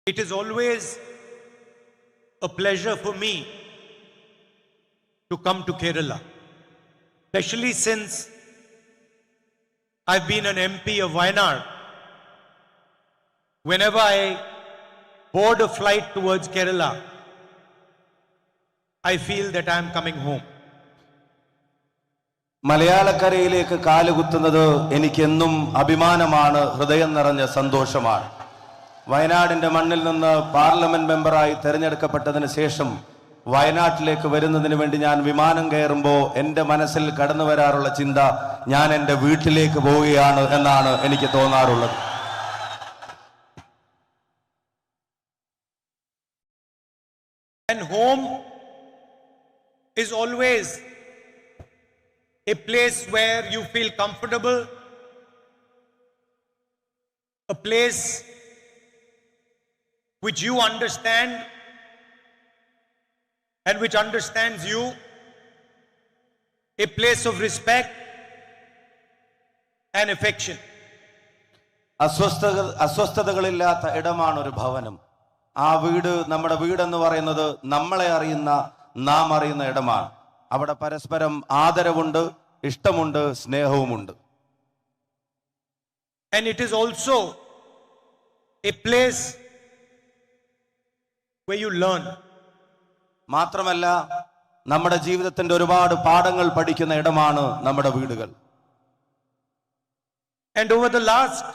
It is always a pleasure for me to come to Kerala, especially since I've been an MP of Wayanad. Whenever I board a flight towards Kerala, I feel that I am coming home. മലയാളക്കരയിലേക്ക് കാലുകുത്തുന്നത് എനിക്കെന്നും അഭിമാനമാണ്, ഹൃദയം നിറഞ്ഞ സന്തോഷമാണ്. വയനാടിന്റെ മണ്ണിൽ നിന്ന് parliament മെമ്പറായി തെരഞ്ഞെടുക്കപ്പെട്ടതിന് ശേഷം വയനാട്ടിലേക്ക് വരുന്നതിന് വേണ്ടി ഞാൻ വിമാനം കയറുമ്പോൾ എൻ്റെ മനസ്സിൽ കടന്നു വരാറുള്ള ചിന്ത ഞാൻ എൻ്റെ വീട്ടിലേക്ക് പോവുകയാണ് എന്നാണ് എനിക്ക് തോന്നാറുള്ളത്. And home is always a place where you feel comfortable, a place which you understand and which understands you, a place of respect and affection. അസ്വസ്ഥതകളില്ലാത്ത ഇടമാണ് ഒരു ഭവനം. ആ വീട്, നമ്മുടെ വീടെന്ന് പറയുന്നത് നമ്മളെ അറിയുന്ന, നാം അറിയുന്ന ഇടമാണ്. അവിടെ പരസ്പരം ആദരവുണ്ട്, ഇഷ്ടമുണ്ട്, സ്നേഹവുമുണ്ട്. And it is also a place where you learn. മാത്രമല്ല, നമ്മുടെ ജീവിതത്തിന്റെ ഒരുപാട് പാഠങ്ങൾ പഠിക്കുന്ന ഇടമാണ് നമ്മുടെ വീടുകൾ. And over the last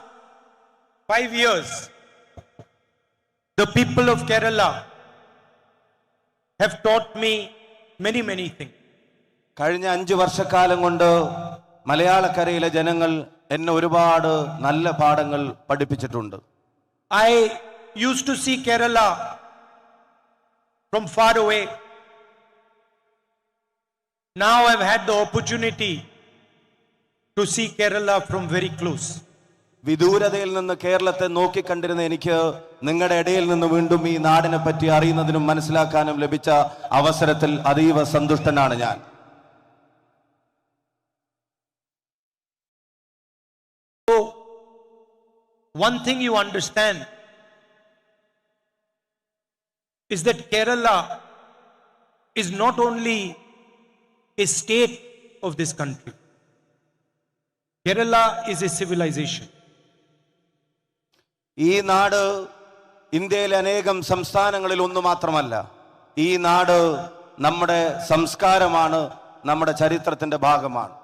5 years, the people of Kerala have taught me many things. കഴിഞ്ഞ 5 വർഷക്കാലം കൊണ്ട് മലയാളക്കരയിലെ ജനങ്ങൾ എന്നെ ഒരുപാട് നല്ല പാഠങ്ങൾ പഠിപ്പിച്ചിട്ടുണ്ട്. I used to see Kerala from far away. Now I've had the opportunity to see Kerala from very close. വിദൂരതയിൽ നിന്ന് കേരളത്തെ നോക്കിക്കണ്ടിരുന്ന എനിക്ക് നിങ്ങളുടെ ഇടയിൽ നിന്ന് വീണ്ടും ഈ നാടിനെ പറ്റി അറിയുന്നതിനും മനസ്സിലാക്കാനും ലഭിച്ച അവസരത്തിൽ അതീവ സന്തുഷ്ടനാണ് ഞാൻ. So, one thing you understand is that Kerala is not only a state of this country. Kerala is a civilization. ഈ നാട് ഇന്ത്യയിലെ അനേകം സംസ്ഥാനങ്ങളിൽ ഒന്ന് മാത്രമല്ല. ഈ നാട് നമ്മുടെ സംസ്കാരമാണ്, നമ്മുടെ ചരിത്രത്തിന്റെ ഭാഗമാണ്.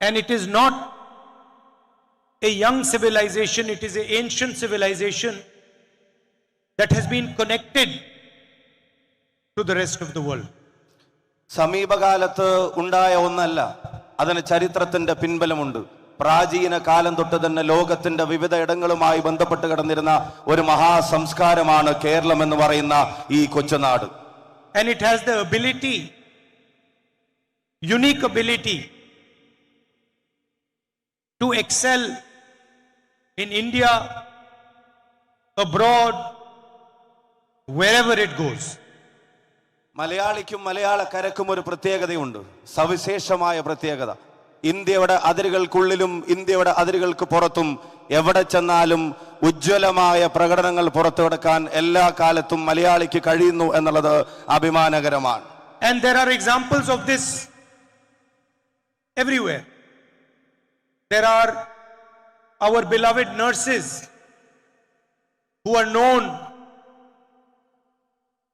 And it is not a young civilization, it is an ancient civilization that has been connected to the rest of the world. സമീപകാലത്ത് ഉണ്ടായ ഒന്നല്ല, അതിന് ചരിത്രത്തിന്റെ പിൻബലമുണ്ട്. പ്രാചീന കാലം തൊട്ട് തന്നെ ലോകത്തിന്റെ വിവിധ ഇടങ്ങളുമായി ബന്ധപ്പെട്ട് കിടന്നിരുന്ന ഒരു മഹാസംസ്കാരമാണ് കേരളം എന്ന് പറയുന്ന ഈ കൊച്ചുനാട്. And it has the ability, unique ability, to excel in India, abroad, wherever it goes. മലയാളിക്കും മലയാളക്കരക്കും ഒരു പ്രത്യേകതയുണ്ട്, സവിശേഷമായ പ്രത്യേകത. ഇന്ത്യയുടെ അതിരുകൾക്കുള്ളിലും ഇന്ത്യയുടെ അതിരുകൾക്ക് പുറത്തും എവിടെ ചെന്നാലും ഉജ്ജ്വലമായ പ്രകടനങ്ങൾ പുറത്തുകൊടുക്കാൻ എല്ലാ കാലത്തും മലയാളിക്ക് കഴിയുന്നു എന്നുള്ളത് അഭിമാനകരമാണ്. And there are examples of this everywhere. There are our beloved nurses who are known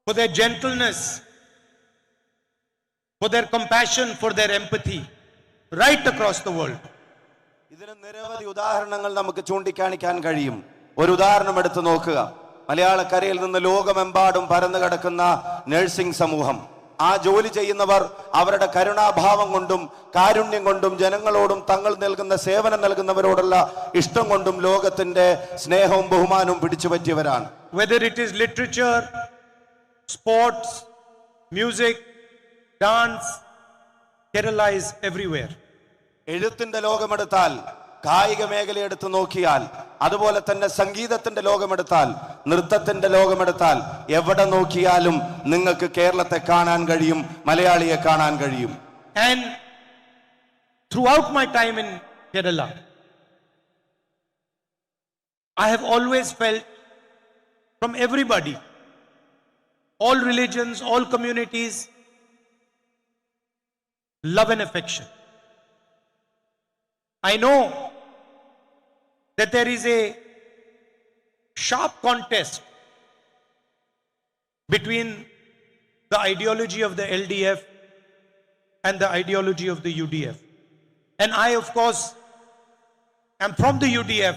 for their gentleness, for their compassion, for their empathy, right across the world. ഇതിന് നിരവധി ഉദാഹരണങ്ങൾ നമുക്ക് ചൂണ്ടിക്കാണിക്കാൻ കഴിയും. ഒരു ഉദാഹരണം എടുത്തു നോക്കുക. മലയാളക്കരയിൽ നിന്ന് ലോകമെമ്പാടും പരന്നു കിടക്കുന്ന നഴ്സിംഗ് സമൂഹം, ആ ജോലി ചെയ്യുന്നവർ അവരുടെ കരുണാഭാവം കൊണ്ടും കാരുണ്യം കൊണ്ടും ജനങ്ങളോടും തങ്ങൾ നൽകുന്ന സേവനം നൽകുന്നവരോടുള്ള ഇഷ്ടം കൊണ്ടും ലോകത്തിന്റെ സ്നേഹവും ബഹുമാനവും പിടിച്ചുപറ്റിയവരാണ്. Whether it is literature, sports, music, dance, Kerala is everywhere. എഴുത്തിന്റെ ലോകമെടുത്താൽ, കായിക മേഖല എടുത്തു നോക്കിയാൽ, അതുപോലെ തന്നെ സംഗീതത്തിന്റെ ലോകമെടുത്താൽ, നൃത്തത്തിന്റെ ലോകമെടുത്താൽ, എവിടെ നോക്കിയാലും നിങ്ങൾക്ക് കേരളത്തെ കാണാൻ കഴിയും, മലയാളിയെ കാണാൻ കഴിയും. And throughout my time in Kerala, I have always felt from everybody, all religions, all communities, love and affection. I know that there is a sharp contest between the ideology of the LDF and the ideology of the UDF. And I, of course, am from the UDF,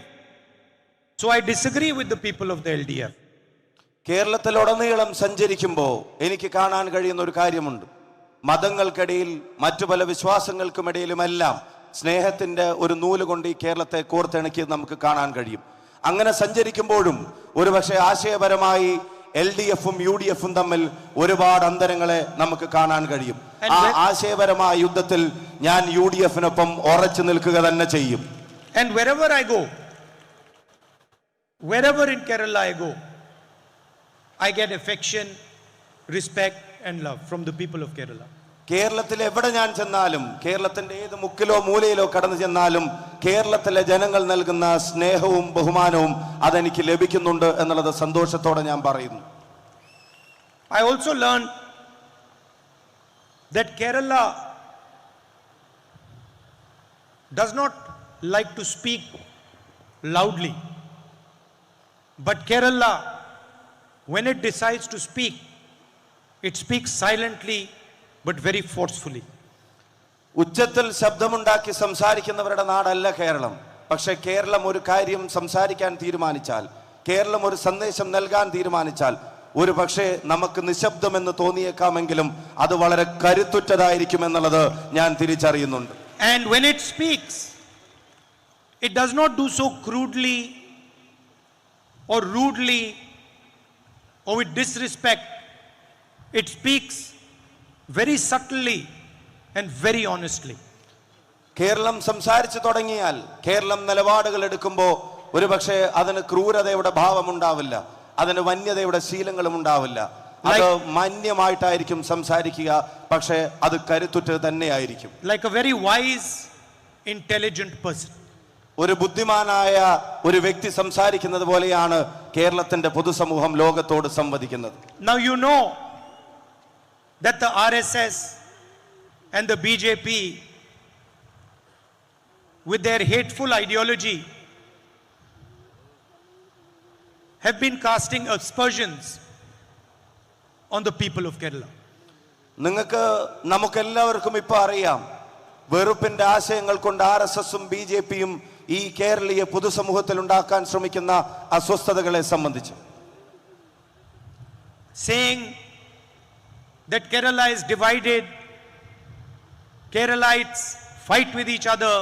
so I disagree with the people of the LDF. കേരളത്തിലുടനീളം സഞ്ചരിക്കുമ്പോൾ എനിക്ക് കാണാൻ കഴിയുന്ന ഒരു കാര്യമുണ്ട്. മതങ്ങൾക്കിടയിൽ മറ്റു പല വിശ്വാസങ്ങൾക്കുമിടയിലുമെല്ലാം സ്നേഹത്തിന്റെ ഒരു നൂല് കൊണ്ട് ഈ കേരളത്തെ കോർത്തിണക്കി നമുക്ക് കാണാൻ കഴിയും. അങ്ങനെ സഞ്ചരിക്കുമ്പോഴും ഒരുപക്ഷെ ആശയപരമായി LDFും UDFും തമ്മിൽ ഒരുപാട് അന്തരങ്ങളെ നമുക്ക് കാണാൻ കഴിയും. ആ ആശയപരമായ യുദ്ധത്തിൽ ഞാൻ UDFനൊപ്പം ഉറച്ചു നിൽക്കുക തന്നെ ചെയ്യും. And wherever I go, wherever in Kerala I go, I get affection, respect and love from the people of Kerala. കേരളത്തിൽ എവിടെ ഞാൻ ചെന്നാലും, കേരളത്തിന്റെ ഏത് മുക്കിലോ മൂലയിലോ കടന്നു ചെന്നാലും കേരളത്തിലെ ജനങ്ങൾ നൽകുന്ന സ്നേഹവും ബഹുമാനവും അതെനിക്ക് ലഭിക്കുന്നുണ്ട് എന്നുള്ളത് സന്തോഷത്തോടെ ഞാൻ പറയുന്നു. I also learned that Kerala does not like to speak loudly, but Kerala, when it decides to speak, it speaks silently but very forcefully. ഉച്ചത്തിൽ ശബ്ദമുണ്ടാക്കി സംസാരിക്കുന്നവരുടെ നാടല്ല കേരളം. പക്ഷേ കേരളം ഒരു കാര്യം സംസാരിക്കാൻ തീരുമാനിച്ചാൽ, കേരളം ഒരു സന്ദേശം നൽകാൻ തീരുമാനിച്ചാൽ, ഒരു പക്ഷേ നമുക്ക് നിശബ്ദമെന്ന് തോന്നിയേക്കാമെങ്കിലും അത് വളരെ കരുത്തുറ്റതായിരിക്കും എന്നുള്ളത് ഞാൻ തിരിച്ചറിയുന്നുണ്ട്. And when it speaks, it does not do so crudely or rudely or with disrespect. It speaks very subtly and very honestly. Keralam സംസാരിച്ചു തുടങ്ങിയാൽ, കേരളം നിലപാടുകൾ എടുക്കുമ്പോൾ ഒരുപക്ഷെ അതിന് ക്രൂരതയുടെ ഭാവമുണ്ടാവില്ല, അതിന് വന്യതയുടെ ശീലങ്ങളും ഉണ്ടാവില്ല. അത് മാന്യമായിട്ടായിരിക്കും സംസാരിക്കുക, പക്ഷേ അത് കരുത്തുറ്റത് തന്നെയായിരിക്കും. Like a very wise, intelligent person. ഒരു ബുദ്ധിമാനായ ഒരു വ്യക്തി സംസാരിക്കുന്നത് പോലെയാണ് കേരളത്തിന്റെ പൊതുസമൂഹം ലോകത്തോട് സംവദിക്കുന്നത്. Now you know that the RSS and the BJP, with their hateful ideology, have been casting aspersions on the people of Kerala. നിങ്ങൾക്ക് നമുക്കെല്ലാവർക്കും ഇപ്പോൾ അറിയാം, വെറുപ്പിന്റെ ആശയങ്ങൾ കൊണ്ട് RSSും BJPയും ഈ കേരളീയ പൊതുസമൂഹത്തിൽ ഉണ്ടാക്കാൻ ശ്രമിക്കുന്ന അസ്വസ്ഥതകളെ സംബന്ധിച്ച്. Saying that Kerala is divided, Keralites fight with each other,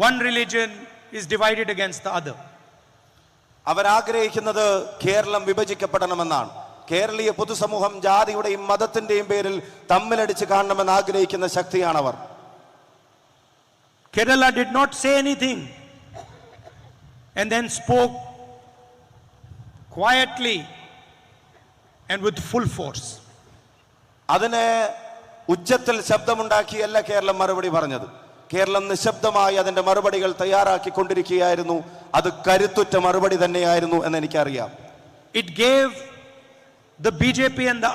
one religion is divided against the other. അവർ ആഗ്രഹിക്കുന്നത് കേരളം വിഭജിക്കപ്പെടണമെന്നാണ്. കേരളീയ പൊതുസമൂഹം ജാതിയുടെയും മതത്തിന്റെയും പേരിൽ തമ്മിലടിച്ച് കാണണമെന്ന് ആഗ്രഹിക്കുന്ന ശക്തിയാണവർ. Kerala did not say anything and then spoke quietly and with full force. അതിനെ ഉച്ചത്തിൽ ശബ്ദമുണ്ടാക്കിയല്ല കേരളം മറുപടി പറഞ്ഞത്. കേരളം നിശബ്ദമായി അതിന്റെ മറുപടികൾ തയ്യാറാക്കിക്കൊണ്ടിരിക്കുകയായിരുന്നു. അത് കരുത്തുറ്റ മറുപടി തന്നെയായിരുന്നു എന്ന് എനിക്കറിയാം. It gave the BJP and the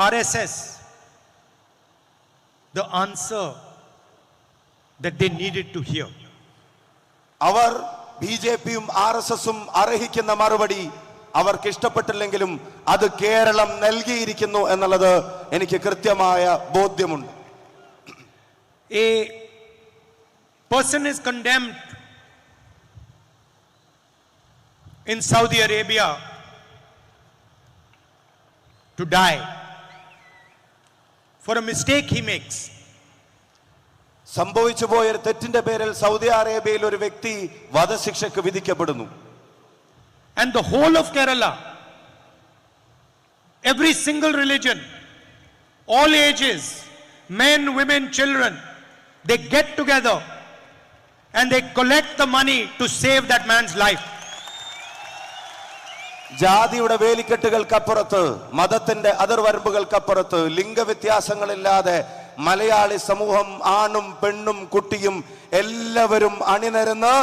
RSS the answer that they needed to hear. അവർ BJPയും RSSും അർഹിക്കുന്ന മറുപടി അവർക്ക് ഇഷ്ടപ്പെട്ടില്ലെങ്കിലും അത് കേരളം നൽകിയിരിക്കുന്നു എന്നുള്ളത് എനിക്ക് കൃത്യമായ ബോധ്യമുണ്ട്. A person is condemned in Saudi Arabia to die for a mistake he makes. സംഭവിച്ചു പോയ ഒരു തെറ്റിന്റെ പേരിൽ സൗദി അറേബ്യയിൽ ഒരു വ്യക്തി വധശിക്ഷയ്ക്ക് വിധിക്കപ്പെടുന്നു. And the whole of Kerala, every single religion, all ages, men, women, children, they get together and they collect the money to save that man's life. ജാതിയുടെ വേലിക്കെട്ടുകൾക്കപ്പുറത്ത്, മതത്തിന്റെ അതിർവരമ്പുകൾക്കപ്പുറത്ത്, ലിംഗവ്യത്യാസങ്ങളില്ലാതെ മലയാളി സമൂഹം ആണും പെണ്ണും കുട്ടിയും എല്ലാവരും അണിനിരന്ന്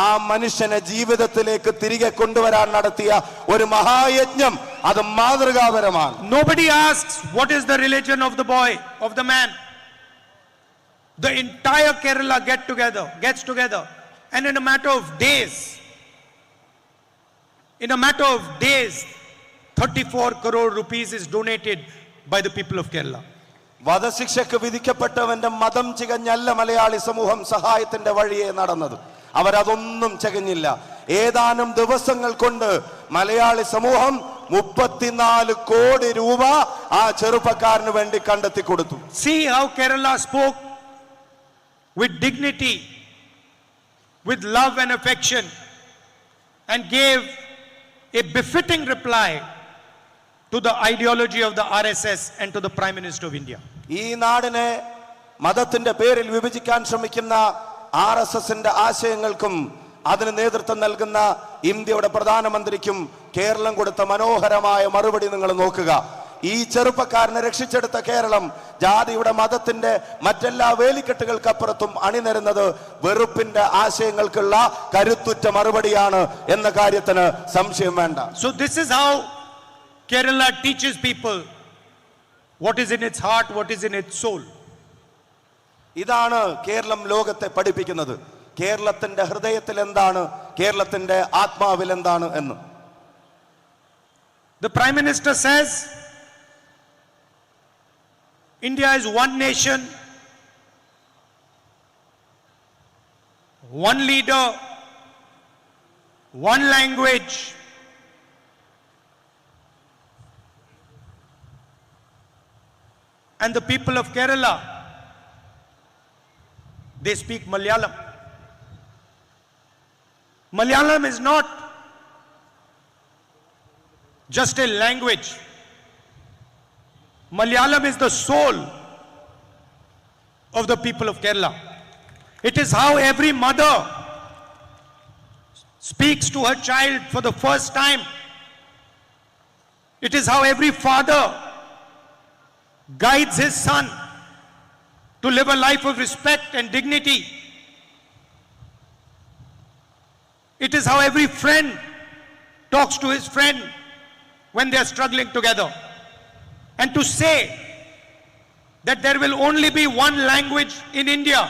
ആ മനുഷ്യനെ ജീവിതത്തിലേക്ക് തിരികെ കൊണ്ടുവരാൻ നടത്തിയ ഒരു മഹായജ്ഞം അത് മാതൃകാപരമാണ്. Nobody asks what is the religion of the boy, of the man. The entire Kerala gets together, and in a matter of days, 34 crore rupees is donated by the people of Kerala. വധശിക്ഷയ്ക്ക് വിധിക്കപ്പെട്ടവന്റെ മതം ചികഞ്ഞല്ല മലയാളി സമൂഹം സഹായത്തിന്റെ വഴിയെ നടന്നത്. അവരതൊന്നും ചകഞ്ഞില്ല. ഏതാനും ദിവസങ്ങൾ കൊണ്ട് മലയാളി സമൂഹം 34 കോടി രൂപ ആ ചെറുപ്പക്കാരന് വേണ്ടി കണ്ടെത്തി കൊടുത്തു. See how Kerala spoke with dignity, with love and affection, and gave a befitting reply to the ideology of the RSS and to the Prime Minister of India. ഈ നാടിനെ മതത്തിന്റെ പേരിൽ വിഭജിക്കാൻ ശ്രമിക്കുന്ന RSSന്റെ ആശയങ്ങൾക്കും അതിന് നേതൃത്വം നൽകുന്ന ഇന്ത്യയുടെ പ്രധാനമന്ത്രിക്കും കേരളം കൊടുത്ത മനോഹരമായ മറുപടി നിങ്ങൾ നോക്കുക. ഈ ചെറുപ്പക്കാരനെ രക്ഷിച്ചെടുത്ത കേരളം ജാതിയുടെ മതത്തിന്റെ മറ്റെല്ലാ വേലിക്കെട്ടുകൾക്കപ്പുറത്തും അണിനിരുന്നത് വെറുപ്പിന്റെ ആശയങ്ങൾക്കുള്ള കരുത്തുറ്റ മറുപടിയാണ് എന്ന കാര്യത്തിന് സംശയം വേണ്ട. So this is how Kerala teaches people what is in its heart, what is in its soul. ഇതാണ് കേരളം ലോകത്തെ പഠിപ്പിക്കുന്നത്. കേരളത്തിന്റെ ഹൃദയത്തിൽ എന്താണ്, കേരളത്തിന്റെ ആത്മാവിൽ എന്താണ് എന്ന്. The Prime Minister says India is one nation, one leader, one language, and the people of Kerala, they speak Malayalam. Malayalam is not just a language. Malayalam is the soul of the people of Kerala. It is how every mother speaks to her child for the first time. It is how every father guides his son to live a life of respect and dignity. It is how every friend talks to his friend when they are struggling together. And to say that there will only be one language in India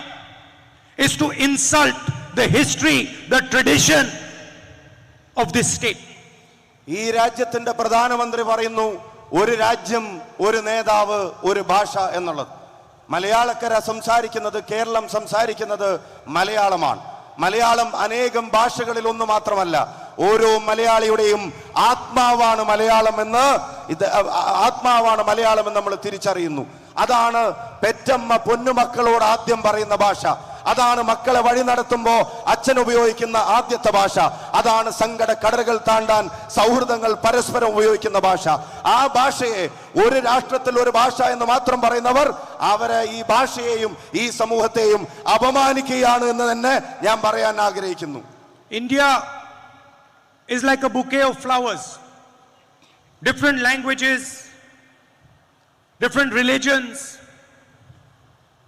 is to insult the history, the tradition of this state. ഈ രാജ്യത്തിന്റെ പ്രധാനമന്ത്രി പറയുന്നു ഒരു രാജ്യം, ഒരു നേതാവ്, ഒരു ഭാഷ എന്നുള്ളത്. മലയാളക്കര സംസാരിക്കുന്നത്, കേരളം സംസാരിക്കുന്നത് മലയാളമാണ്. മലയാളം അനേകം ഭാഷകളിൽ ഒന്ന് മാത്രമല്ല, ഓരോ മലയാളിയുടെയും ആത്മാവാണ് മലയാളം എന്ന് നമ്മൾ തിരിച്ചറിയുന്നു. അതാണ് പെറ്റമ്മ പൊന്നുമക്കളോട് ആദ്യം പറയുന്ന ഭാഷ. അതാണ് മക്കളെ വഴി നടത്തുമ്പോൾ അച്ഛൻ ഉപയോഗിക്കുന്ന ആദ്യത്തെ ഭാഷ. അതാണ് സങ്കട കടലുകൾ താണ്ടാൻ സൗഹൃദങ്ങൾ പരസ്പരം ഉപയോഗിക്കുന്ന ഭാഷ. ആ ഭാഷയെ ഒരു രാഷ്ട്രത്തിൽ ഒരു ഭാഷ എന്ന് മാത്രം പറയുന്നവർ അവരെ ഈ ഭാഷയെയും ഈ സമൂഹത്തെയും അപമാനിക്കുകയാണ് എന്ന് തന്നെ ഞാൻ പറയാൻ ആഗ്രഹിക്കുന്നു. India is like a bouquet of flowers. Different languages, different religions,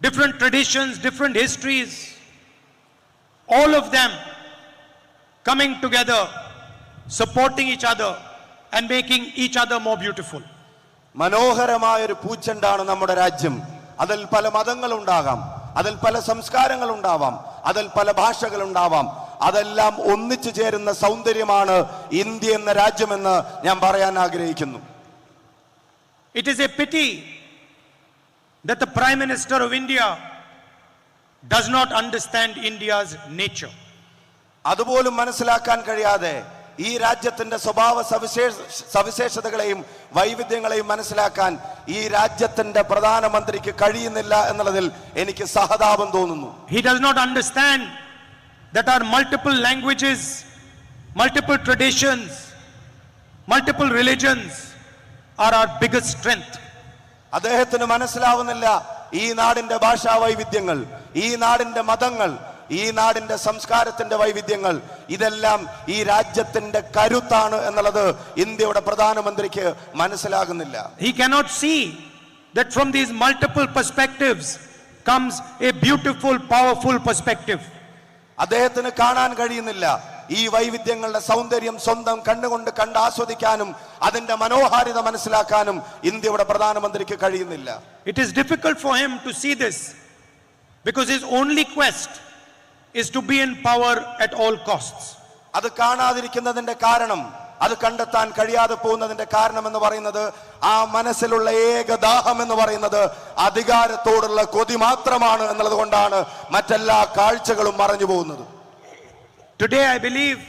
different traditions, different histories, all of them coming together, supporting each other and making each other more beautiful. മനോഹരമായ ഒരു പൂച്ചെണ്ടാണ് നമ്മുടെ രാജ്യം. അതിൽ പല മതങ്ങളുണ്ടാകാം, അതിൽ പല സംസ്കാരങ്ങളുണ്ടാവാം, അതിൽ പല ഭാഷകളുണ്ടാവാം. അതെല്ലാം ഒന്നിച്ചു ചേരുന്ന സൗന്ദര്യമാണ് ഇന്ത്യ എന്ന രാജ്യമെന്ന് ഞാൻ പറയാൻ ആഗ്രഹിക്കുന്നു. It is a pity that the Prime Minister of India does not understand India's nature. അതുപോലും മനസ്സിലാക്കാൻ കഴിയാതെ ഈ രാജ്യത്തിന്റെ സ്വഭാവ സവിശേഷതകളെയും വൈവിധ്യങ്ങളെയും മനസ്സിലാക്കാൻ ഈ രാജ്യത്തിന്റെ പ്രധാനമന്ത്രിക്ക് കഴിയുന്നില്ല എന്നുള്ളതിൽ എനിക്ക് സഹതാപം തോന്നുന്നു. He does not understand that our multiple languages, multiple traditions, multiple religions are our biggest strength. അദ്ദേഹത്തിന് മനസ്സിലാവുന്നില്ല ഈ നാടിന്റെ ഭാഷാ വൈവിധ്യങ്ങൾ, ഈ നാടിന്റെ മതങ്ങൾ, ഈ നാടിന്റെ സംസ്കാരത്തിന്റെ വൈവിധ്യങ്ങൾ ഇതെല്ലാം ഈ രാജ്യത്തിന്റെ കരുത്താണ് എന്നുള്ളത് ഇന്ത്യയുടെ പ്രധാനമന്ത്രിക്ക് മനസ്സിലാകുന്നില്ല. He cannot see that from these multiple perspectives comes a beautiful, powerful perspective. അദ്ദേഹത്തിന് കാണാൻ കഴിയുന്നില്ല ഈ വൈവിധ്യങ്ങളുടെ സൗന്ദര്യം സ്വന്തം കണ്ണുകൊണ്ട് കണ്ട് ആസ്വദിക്കാനും അതിന്റെ മനോഹാരിത മനസ്സിലാക്കാനും ഇന്ത്യയുടെ പ്രധാനമന്ത്രിക്ക് കഴിയുന്നില്ല. It is difficult for him to see this because his only quest is to be in power at all costs. അത് കാണാതിരിക്കുന്നതിന്റെ കാരണം, അത് കണ്ടെത്താൻ കഴിയാതെ പോകുന്നതിന്റെ കാരണം എന്ന് പറയുന്നത്, ആ മനസ്സിലുള്ള ഏക ദാഹം എന്ന് പറയുന്നത് അധികാരത്തോടുള്ള കൊതി മാത്രമാണ് എന്നുള്ളത് കൊണ്ടാണ് മറ്റെല്ലാ കാഴ്ചകളും മറഞ്ഞു പോകുന്നത്. Today I believe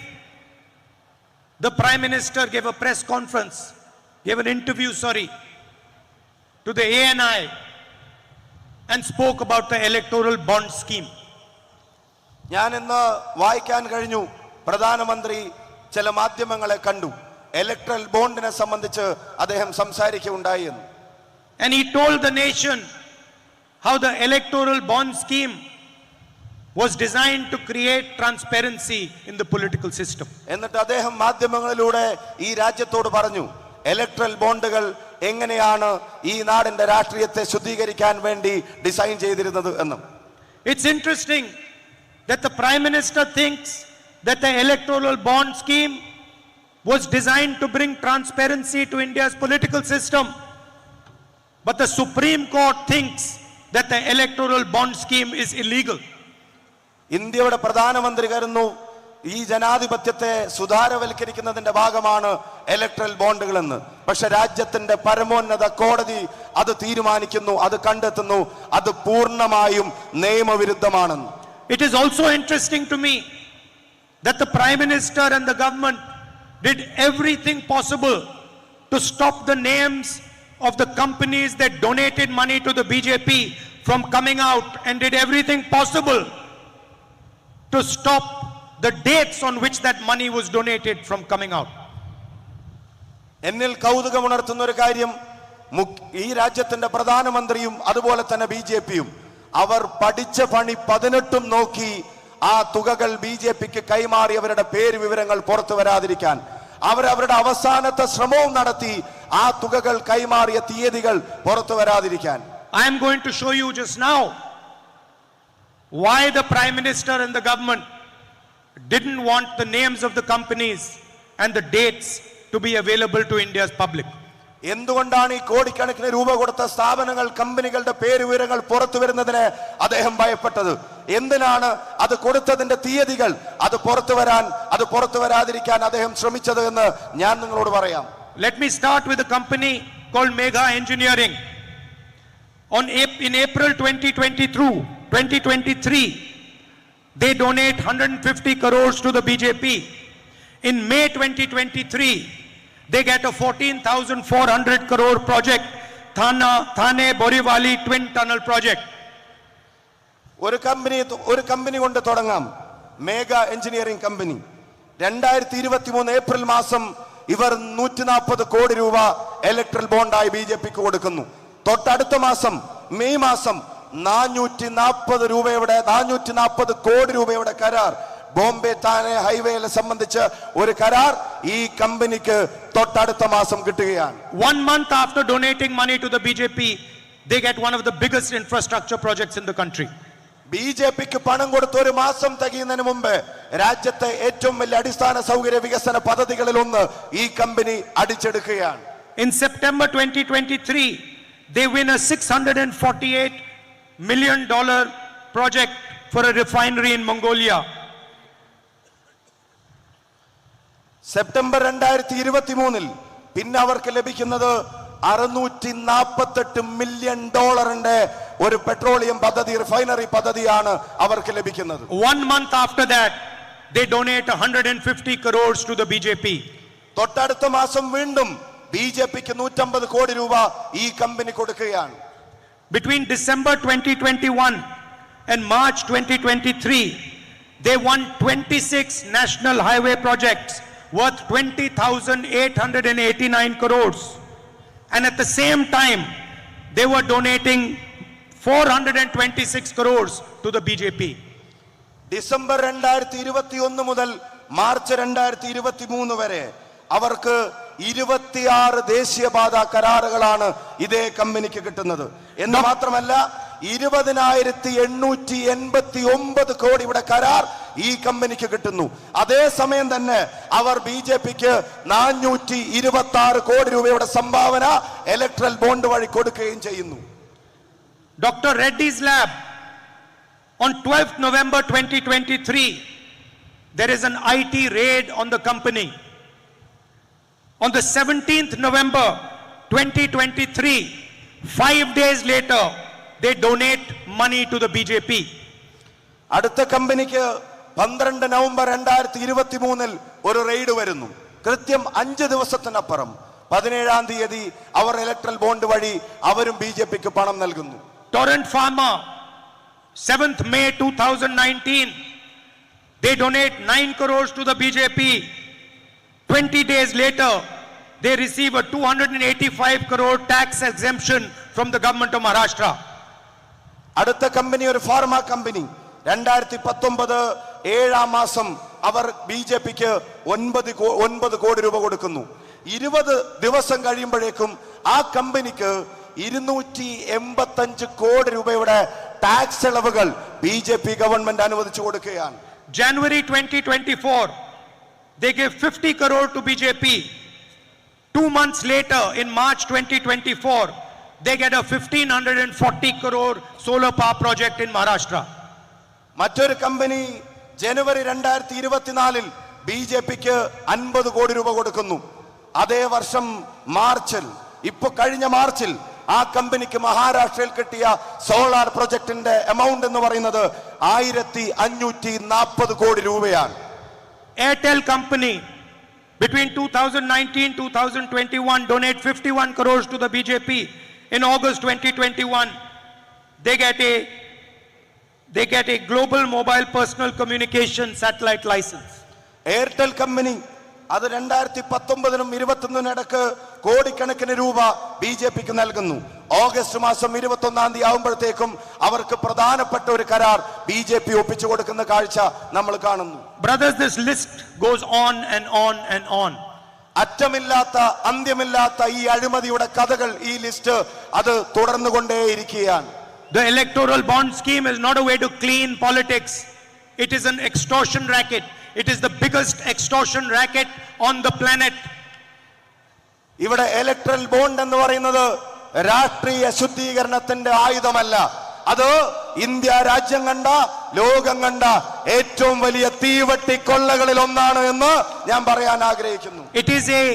the Prime Minister gave a press conference, gave an interview, to the ANI and spoke about the electoral bond scheme. ഞാൻ ഇന്ന് വായിക്കാൻ കഴിഞ്ഞു, പ്രധാനമന്ത്രി ചില മാധ്യമങ്ങളെ കണ്ടു, ഇലക്ട്രൽ ബോണ്ടിനെ സംബന്ധിച്ച് അദ്ദേഹം സംസാരിക്കുകയുണ്ടായി എന്ന്. And he told the nation how the electoral bond scheme was designed to create transparency in the political system. എന്നിട്ട് അദ്ദേഹം മാധ്യമങ്ങളിലൂടെ ഈ രാജ്യത്തോട് പറഞ്ഞു, ഇലക്ട്രൽ ബോണ്ടുകൾ എങ്ങനെയാണ് ഈ നാടിന്റെ രാഷ്ട്രീയത്തെ ശുദ്ധീകരിക്കാൻ വേണ്ടി ഡിസൈൻ ചെയ്തിരുന്നത് എന്നും. It's interesting that the Prime Minister thinks that the electoral bond scheme was designed to bring transparency to India's political system, but the Supreme Court thinks that the electoral bond scheme is illegal. ഇന്ത്യയുടെ പ്രധാനമന്ത്രി കരുതുന്നു ഈ ജനാധിപത്യത്തെ സുതാരവൽക്കരിക്കുന്നതിന്റെ ഭാഗമാണ് electoral ബോണ്ടുകൾ എന്ന്. പക്ഷെ രാജ്യത്തിന്റെ പരമോന്നത കോടതി അത് തീരുമാനിക്കുന്നു, അത് കണ്ടെത്തുന്നു, അത് പൂർണ്ണമായും നിയമവിരുദ്ധമാണെന്ന്. It is also interesting to me that the Prime Minister and the government did everything possible to stop the names of the companies that donated money to the BJP from coming out, and did everything possible to stop the dates on which that money was donated from coming out. എന്നിൽ കൗതുകമുണർത്തുന്ന ഒരു കാര്യം, ഈ രാജ്യത്തിന്റെ പ്രധാനമന്ത്രിയും അതുപോലെ തന്നെ BJPയും അവർ പഠിച്ച പണി 18 നോക്കി ആ തുകകൾ BJPക്ക് കൈമാറിയവരുടെ പേര് വിവരങ്ങൾ പുറത്തു വരാതിരിക്കാൻ അവരവരുടെ അവസാനത്തെ ശ്രമവും നടത്തി ആ തുകകൾ കൈമാറിയ തീയതികൾ പുറത്തു വരാതിരിക്കാൻ. I am going to show you just now why the Prime Minister and the government didn't want the names of the companies and the dates to be available to India's public. എന്തുകൊണ്ടാണ് ഈ കോടിക്കണക്കിന് രൂപ കൊടുത്ത സ്ഥാപനങ്ങൾ, കമ്പനികളുടെ പേര് വിവരങ്ങൾ പുറത്തു വരുന്നതിന് അദ്ദേഹം ഭയപ്പെട്ടത്? എന്തിനാണ് അത് കൊടുത്തതിന്റെ തീയതികൾ അത് പുറത്തു വരാതിരിക്കാൻ അദ്ദേഹം ശ്രമിച്ചത് എന്ന് ഞാൻ നിങ്ങളോട് പറയാം. Let me start with a company called Megha Engineering. In April 2023, they donate 150 crores to the BJP. In May 2023, they get a 14,400 crore project, Thane Borivali Twin Tunnel project. ഒരു കമ്പനി കൊണ്ട് തുടങ്ങാം, മേഘ എഞ്ചിനീയറിംഗ് കമ്പനി. 2023 ഏപ്രിൽ മാസം ഇവർ 140 കോടി രൂപ electoral ബോണ്ടായി BJPക്ക് കൊടുക്കുന്നു. തൊട്ടടുത്ത മാസം മെയ് മാസം 440 കോടി രൂപയുടെ കരാർ, ബോംബെ താനെ ഹൈവേയെ സംബന്ധിച്ച് ഒരു കരാർ ഈ കമ്പനിക്ക് തൊട്ടടുത്ത മാസം കിട്ടുകയാണ്. 1 month after donating money to the BJP, they get one of the biggest infrastructure projects in the country. BJPക്ക് പണം കൊടുത്ത ഒരു മാസം തികയുന്നതിന് മുമ്പ് രാജ്യത്തെ ഏറ്റവും വലിയ അടിസ്ഥാന സൗകര്യ വികസന പദ്ധതികളിൽ ഒന്ന് ഈ company അടിച്ചെടുക്കുകയാണ്. In September 2023, they win a $648 million project for a refinery in Mongolia. September 2023 പിന്നെ അവർക്ക് ലഭിക്കുന്നത് $648 million ഒരു പെട്രോളിയം പദ്ധതി, റിഫൈനറി പദ്ധതിയാണ് അവർക്ക് ലഭിക്കുന്നത്. 1 month after that, they donate 150 crores to the BJP. തൊട്ടടുത്ത മാസം വീണ്ടും BJPക്ക് 150 കോടി രൂപ ഈ കമ്പനി കൊടുക്കുകയാണ്. Between December 2021 and March 2023, they won 26 national highway projects worth 20,889 crores. And at the same time, they were donating 426 crores to the BJP. December 2021 മുതൽ March 2023 വരെ അവർക്ക് 26 ദേശീയപാത കരാറുകളാണ് ഇതേ കമ്പനിക്ക് കിട്ടുന്നത്. എന്ന് മാത്രമല്ല 20,889 കോടി ഇവിടെ കരാർ ഈ കമ്പനിക്ക് കിട്ടുന്നു. അതേസമയം തന്നെ അവർ BJPക്ക് 426 കോടി രൂപയുടെ സംഭാവന ഇലക്ട്രൽ ബോണ്ട് വഴി കൊടുക്കുകയും ചെയ്യുന്നു. Dr. Reddy's lab, on 12th November 2023, there is an IT raid on the company. On the 17th November 2023, 5 days later, they donate money to the BJP. അടുത്ത കമ്പനിക്ക് 12 നവംബർ 2023 ഒരു റെയ്ഡ് വരുന്നു. കൃത്യം 5 ദിവസത്തിനപ്പുറം 17-ാം തീയതി അവർ ഇലക്ട്രൽ ബോണ്ട് വഴി അവരും BJPക്ക് പണം നൽകുന്നു. Torrent Pharma, 7th May 2019, they donate 9 crores to the BJP. 20 days later, they receive a 285 crore tax exemption from the government of Maharashtra. അടുത്ത കമ്പനി ഒരു ഫാർമ കമ്പനി. 2019 7-ാം മാസം അവർ BJPക്ക് 9 കോടി രൂപ കൊടുക്കുന്നു. 20 ദിവസം കഴിയുമ്പോഴേക്കും ആ കമ്പനിക്ക് 285 കോടി രൂപയുടെ ടാക്സ് ഇളവുകൾ BJP ഗവൺമെന്റ് അനുവദിച്ചു കൊടുക്കുകയാണ്. January 2024, they give 50 crore to BJP. 2 months later, in March 2024, they get a 1,540 crore solar power project in Maharashtra. മറ്റൊരു കമ്പനി ജനുവരി 2024 BJPക്ക് 50 കോടി രൂപ കൊടുക്കുന്നു. അതേ വർഷം മാർച്ചിൽ, കഴിഞ്ഞ മാർച്ചിൽ ആ കമ്പനിക്ക് മഹാരാഷ്ട്രയിൽ കിട്ടിയ സോളാർ പ്രൊജക്ടിന്റെ എമൗണ്ട് എന്ന് പറയുന്നത് 1,540 കോടി രൂപയാണ്. Airtel company, between 2019-2021, donate 51 crores to the BJP. In August 2021, they get a global mobile personal communication satellite license. Airtel company അത് 2019-നും 2021-നും ഇടയ്ക്ക് കോടിക്കണക്കിന് രൂപ BJPക്ക് നൽകുന്നു. ഓഗസ്റ്റ് മാസം 21-ാം തീയതി ആവുമ്പോഴത്തേക്കും അവർക്ക് പ്രധാനപ്പെട്ട ഒരു കരാർ BJP ഒപ്പിച്ചു കൊടുക്കുന്ന കാഴ്ച നമ്മൾ കാണുന്നു. Brothers, this list goes on and on and on. അറ്റമില്ലാത്ത അന്ത്യമില്ലാത്ത ഈ അഴിമതിയുടെ കഥകൾ, ഈ ലിസ്റ്റ് അത് തുടർന്നുകൊണ്ടേയിരിക്കുകയാണ്. The electoral bond scheme is not a way to clean politics. It is an extortion racket. It is the biggest extortion racket on the planet. ഇവിടെ electoral bond എന്ന് പറയുന്നത് രാഷ്ട്രീയ ശുദ്ധീകരണത്തിന്റെ ആയുധമല്ല. അത് ഇന്ത്യ രാജ്യം കണ്ട, ലോകം കണ്ട ഏറ്റവും വലിയ തീവട്ടി കൊള്ളകളിൽ ഒന്നാണ് എന്ന് ഞാൻ പറയാൻ ആഗ്രഹിക്കുന്നു. It is a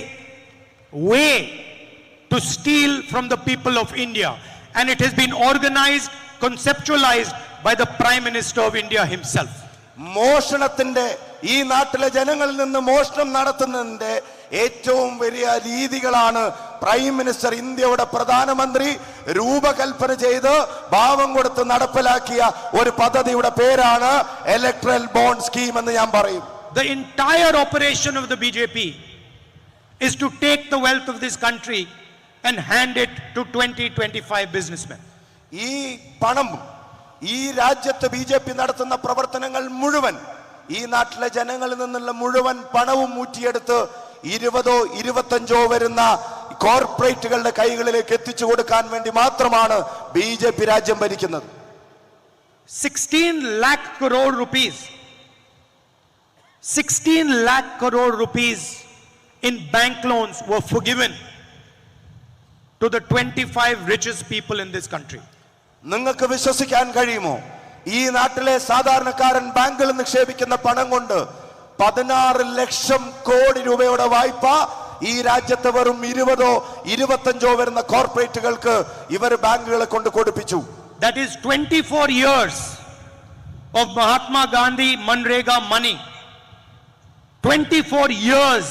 way to steal from the people of India, and it has been organized, conceptualized by the Prime Minister of India himself. മോഷണത്തിന്റെ, ഈ നാട്ടിലെ ജനങ്ങളിൽ നിന്ന് മോഷണം നടത്തുന്നതിന്റെ ഏറ്റവും വലിയ രീതികളാണ് പ്രൈം മിനിസ്റ്റർ, ഇന്ത്യയുടെ പ്രധാനമന്ത്രി രൂപകൽപ്പന ചെയ്ത് ഭാവം കൊടുത്ത് നടപ്പിലാക്കിയ ഒരു പദ്ധതിയുടെ പേരാണ് ഇലക്ട്രൽ ബോണ്ട് സ്കീം എന്ന് ഞാൻ പറയും. The entire operation of the BJP is to take the wealth of this country and hand it to 20-25 businessmen. ഈ പണം, ഈ രാജ്യത്ത് BJP നടത്തുന്ന പ്രവർത്തനങ്ങൾ മുഴുവൻ, ഈ നാട്ടിലെ ജനങ്ങളിൽ നിന്നുള്ള മുഴുവൻ പണവും ഊറ്റിയെടുത്ത് 20-25 വരുന്ന കോർപ്പറേറ്റുകളുടെ കൈകളിലേക്ക് എത്തിച്ചു കൊടുക്കാൻ വേണ്ടി മാത്രമാണ് BJP രാജ്യം ഭരിക്കുന്നത്. 16 lakh crore rupees. 16 lakh crore rupees in bank loans were forgiven to the 25 richest people in this country. നിങ്ങൾക്ക് വിശ്വസിക്കാൻ കഴിയുമോ? ഈ നാട്ടിലെ സാധാരണക്കാരൻ ബാങ്കിൽ നിക്ഷേപിക്കുന്ന പണം കൊണ്ട് 16 ലക്ഷം കോടി രൂപയുടെ വായ്പ ഈ രാജ്യത്ത് വെറും 20-25 വരുന്ന കോർപ്പറേറ്റുകൾക്ക് ഇവർ ബാങ്കുകളെ കൊണ്ട് കൊടുപ്പിച്ചു. That is 24 years of Mahatma Gandhi Manrega money. 24 years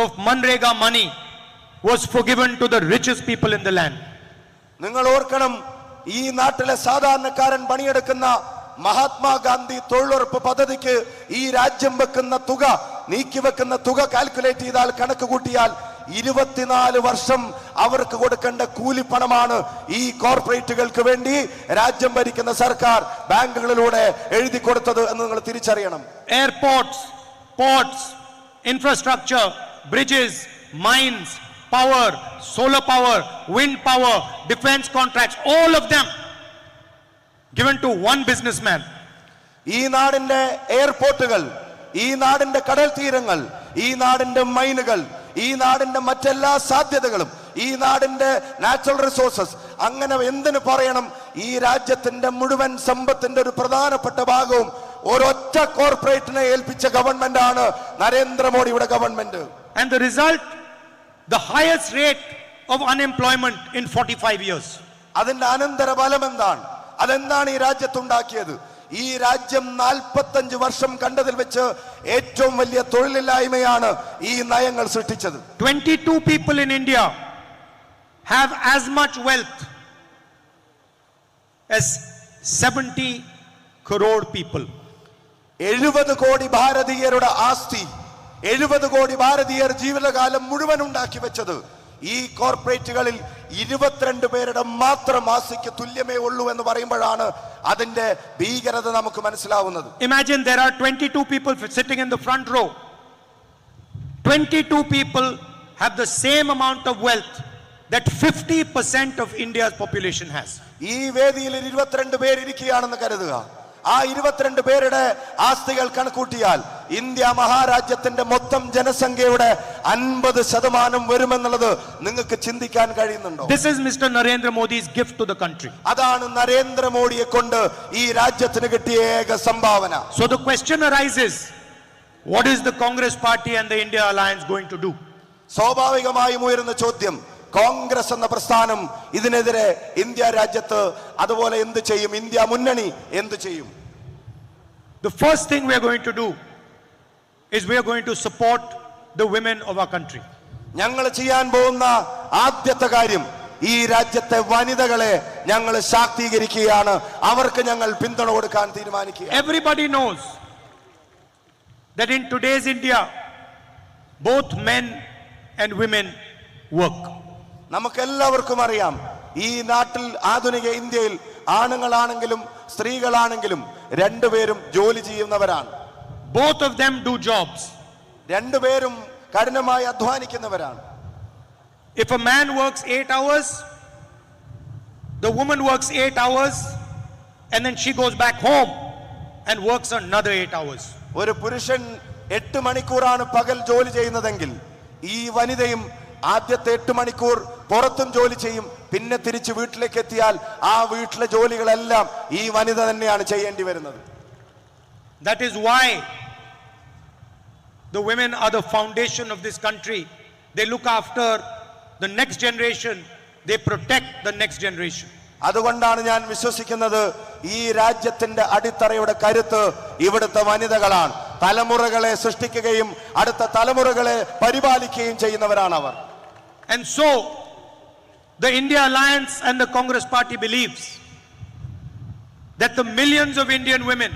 of Manrega money was forgiven to the richest people in the land. നിങ്ങൾ ഓർക്കണം, ഈ നാട്ടിലെ സാധാരണക്കാരൻ പണിയെടുക്കുന്ന മഹാത്മാഗാന്ധി തൊഴിലുറപ്പ് പദ്ധതിക്ക് ഈ രാജ്യം വെക്കുന്ന തുക, നീക്കിവെക്കുന്ന തുക കാൽക്കുലേറ്റ് ചെയ്താൽ, കണക്ക് കൂട്ടിയാൽ 24 വർഷം അവർക്ക് കൊടുക്കേണ്ട കൂലിപ്പണമാണ് ഈ കോർപ്പറേറ്റുകൾക്ക് വേണ്ടി രാജ്യം ഭരിക്കുന്ന സർക്കാർ ബാങ്കുകളിലൂടെ എഴുതി കൊടുത്തത് എന്ന് നിങ്ങൾ തിരിച്ചറിയണം. Airports, ports, infrastructure, bridges, mines, power, solar power, wind power, defense contracts, all of them given to one businessman. ഈ നാടിന്റെ എയർപോർട്ടുകൾ, ഈ നാടിന്റെ കടൽ തീരങ്ങൾ, ഈ നാടിന്റെ മൈനുകൾ, ഈ നാടിന്റെ മറ്റെല്ലാ സാധ്യതകളും, ഈ നാടിന്റെ നാച്ചുറൽ റിസോഴ്സസ്, അങ്ങനെ എന്തിനു പറയണം, ഈ രാജ്യത്തിന്റെ മുഴുവൻ സമ്പത്തിന്റെ ഒരു പ്രധാനപ്പെട്ട ഭാഗവും ഒരൊറ്റ കോർപ്പറേറ്റിനെ ഏൽപ്പിച്ച ഗവൺമെന്റ് ആണ് നരേന്ദ്രമോദിയുടെ government. And the result, the highest rate of unemployment in 45 years. അതിന്റെ അനന്തര ഫലം എന്താണ്? അതെന്താണ് ഈ രാജ്യത്തുണ്ടാക്കിയത്? ഈ രാജ്യം 45 വർഷം കണ്ടതിൽ വെച്ച് ഏറ്റവും വലിയ തൊഴിലില്ലായ്മയാണ് ഈ നയങ്ങൾ സൃഷ്ടിച്ചത്. 22 people in India have as much wealth as 70 crore people. 70 കോടി ഭാരതീയരുടെ ആസ്തി, 70 കോടി ഭാരതീയർ ജീവിതകാലം മുഴുവൻ ഉണ്ടാക്കി വെച്ചത് ഈ കോർപ്പറേറ്റുകളിൽ 22 പേരുടെ മാത്രം ആസ്തിക്ക് തുല്യമേ ഉള്ളൂ എന്ന് പറയുമ്പോഴാണ് അതിന്റെ ഭീകരത നമുക്ക് മനസ്സിലാവുന്നത്. Imagine there are 22 people sitting in the front row. 22 people have the same amount of wealth that 50% of India's population has. ഈ വേദിയിൽ 22 പേർ ഇരിക്കുകയാണെന്ന് കരുതുക. ആ 22 പേരുടെ ആസ്തികൾ കണക്കൂട്ടിയാൽ ഇന്ത്യ മഹാരാജ്യത്തിന്റെ മൊത്തം ജനസംഖ്യയുടെ 50% വരുമെന്നുള്ളത് നിങ്ങൾക്ക് ചിന്തിക്കാൻ കഴിയുന്നുണ്ടോ? This is Mr. Narendra Modi's gift to the country. അതാണ് നരേന്ദ്രമോദിയെ കൊണ്ട് ഈ രാജ്യത്തിന് കിട്ടിയ ഏക സംഭാവന. So the question arises, what is the Congress party and the India alliance going to do? സ്വാഭാവികമായും ഉയരുന്ന ചോദ്യം, കോൺഗ്രസ് എന്ന പ്രസ്ഥാനം ഇതിനെതിരെ ഇന്ത്യ രാജ്യത്ത് അതുപോലെ എന്ത് ചെയ്യും? ഇന്ത്യ മുന്നണി എന്ത് ചെയ്യും? The first thing we are going to do is we are going to support the women of our country. ഞങ്ങൾ ചെയ്യാൻ പോകുന്ന ആദ്യത്തെ കാര്യം ഈ രാജ്യത്തെ വനിതകളെ ഞങ്ങൾ ശാക്തീകരിക്കുകയാണ്. അവർക്ക് ഞങ്ങൾ പിന്തുണ കൊടുക്കാൻ തീരുമാനിക്കുക. Everybody knows that in today's India both men and women work. നമുക്കെല്ലാവർക്കും അറിയാം, ഈ നാട്ടിൽ ആധുനിക ഇന്ത്യയിൽ ആണുങ്ങളാണെങ്കിലും സ്ത്രീകളാണെങ്കിലും രണ്ടുപേരും ജോലി ചെയ്യുന്നവരാണ്. Both of them do jobs. രണ്ടുപേരും കഠിനമായി അധ്വാനിക്കുന്നവരാണ്. If a man works 8 hours, the woman works 8 hours, and then she goes back home and works another 8 hours. ഒരു പുരുഷൻ 8 മണിക്കൂറാണ് പകൽ ജോലി ചെയ്യുന്നതെങ്കിൽ ഈ വനിതയും ആദ്യത്തെ 8 മണിക്കൂർ പുറത്തും ജോലി ചെയ്യും. പിന്നെ തിരിച്ച് വീട്ടിലേക്ക് എത്തിയാൽ ആ വീട്ടിലെ ജോലികളെല്ലാം ഈ വനിത തന്നെയാണ് ചെയ്യേണ്ടി വരുന്നത്. That is why the women are the foundation of this country. They look after the next generation. They protect the next generation. അതുകൊണ്ടാണ് ഞാൻ വിശ്വസിക്കുന്നത് ഈ രാജ്യത്തിന്റെ അടിത്തറയുടെ കരുത്ത് ഇവിടുത്തെ വനിതകളാണ്. തലമുറകളെ സൃഷ്ടിക്കുകയും അടുത്ത തലമുറകളെ പരിപാലിക്കുകയും ചെയ്യുന്നവരാണ് അവർ. And so the India Alliance and the Congress Party believes that the millions of Indian women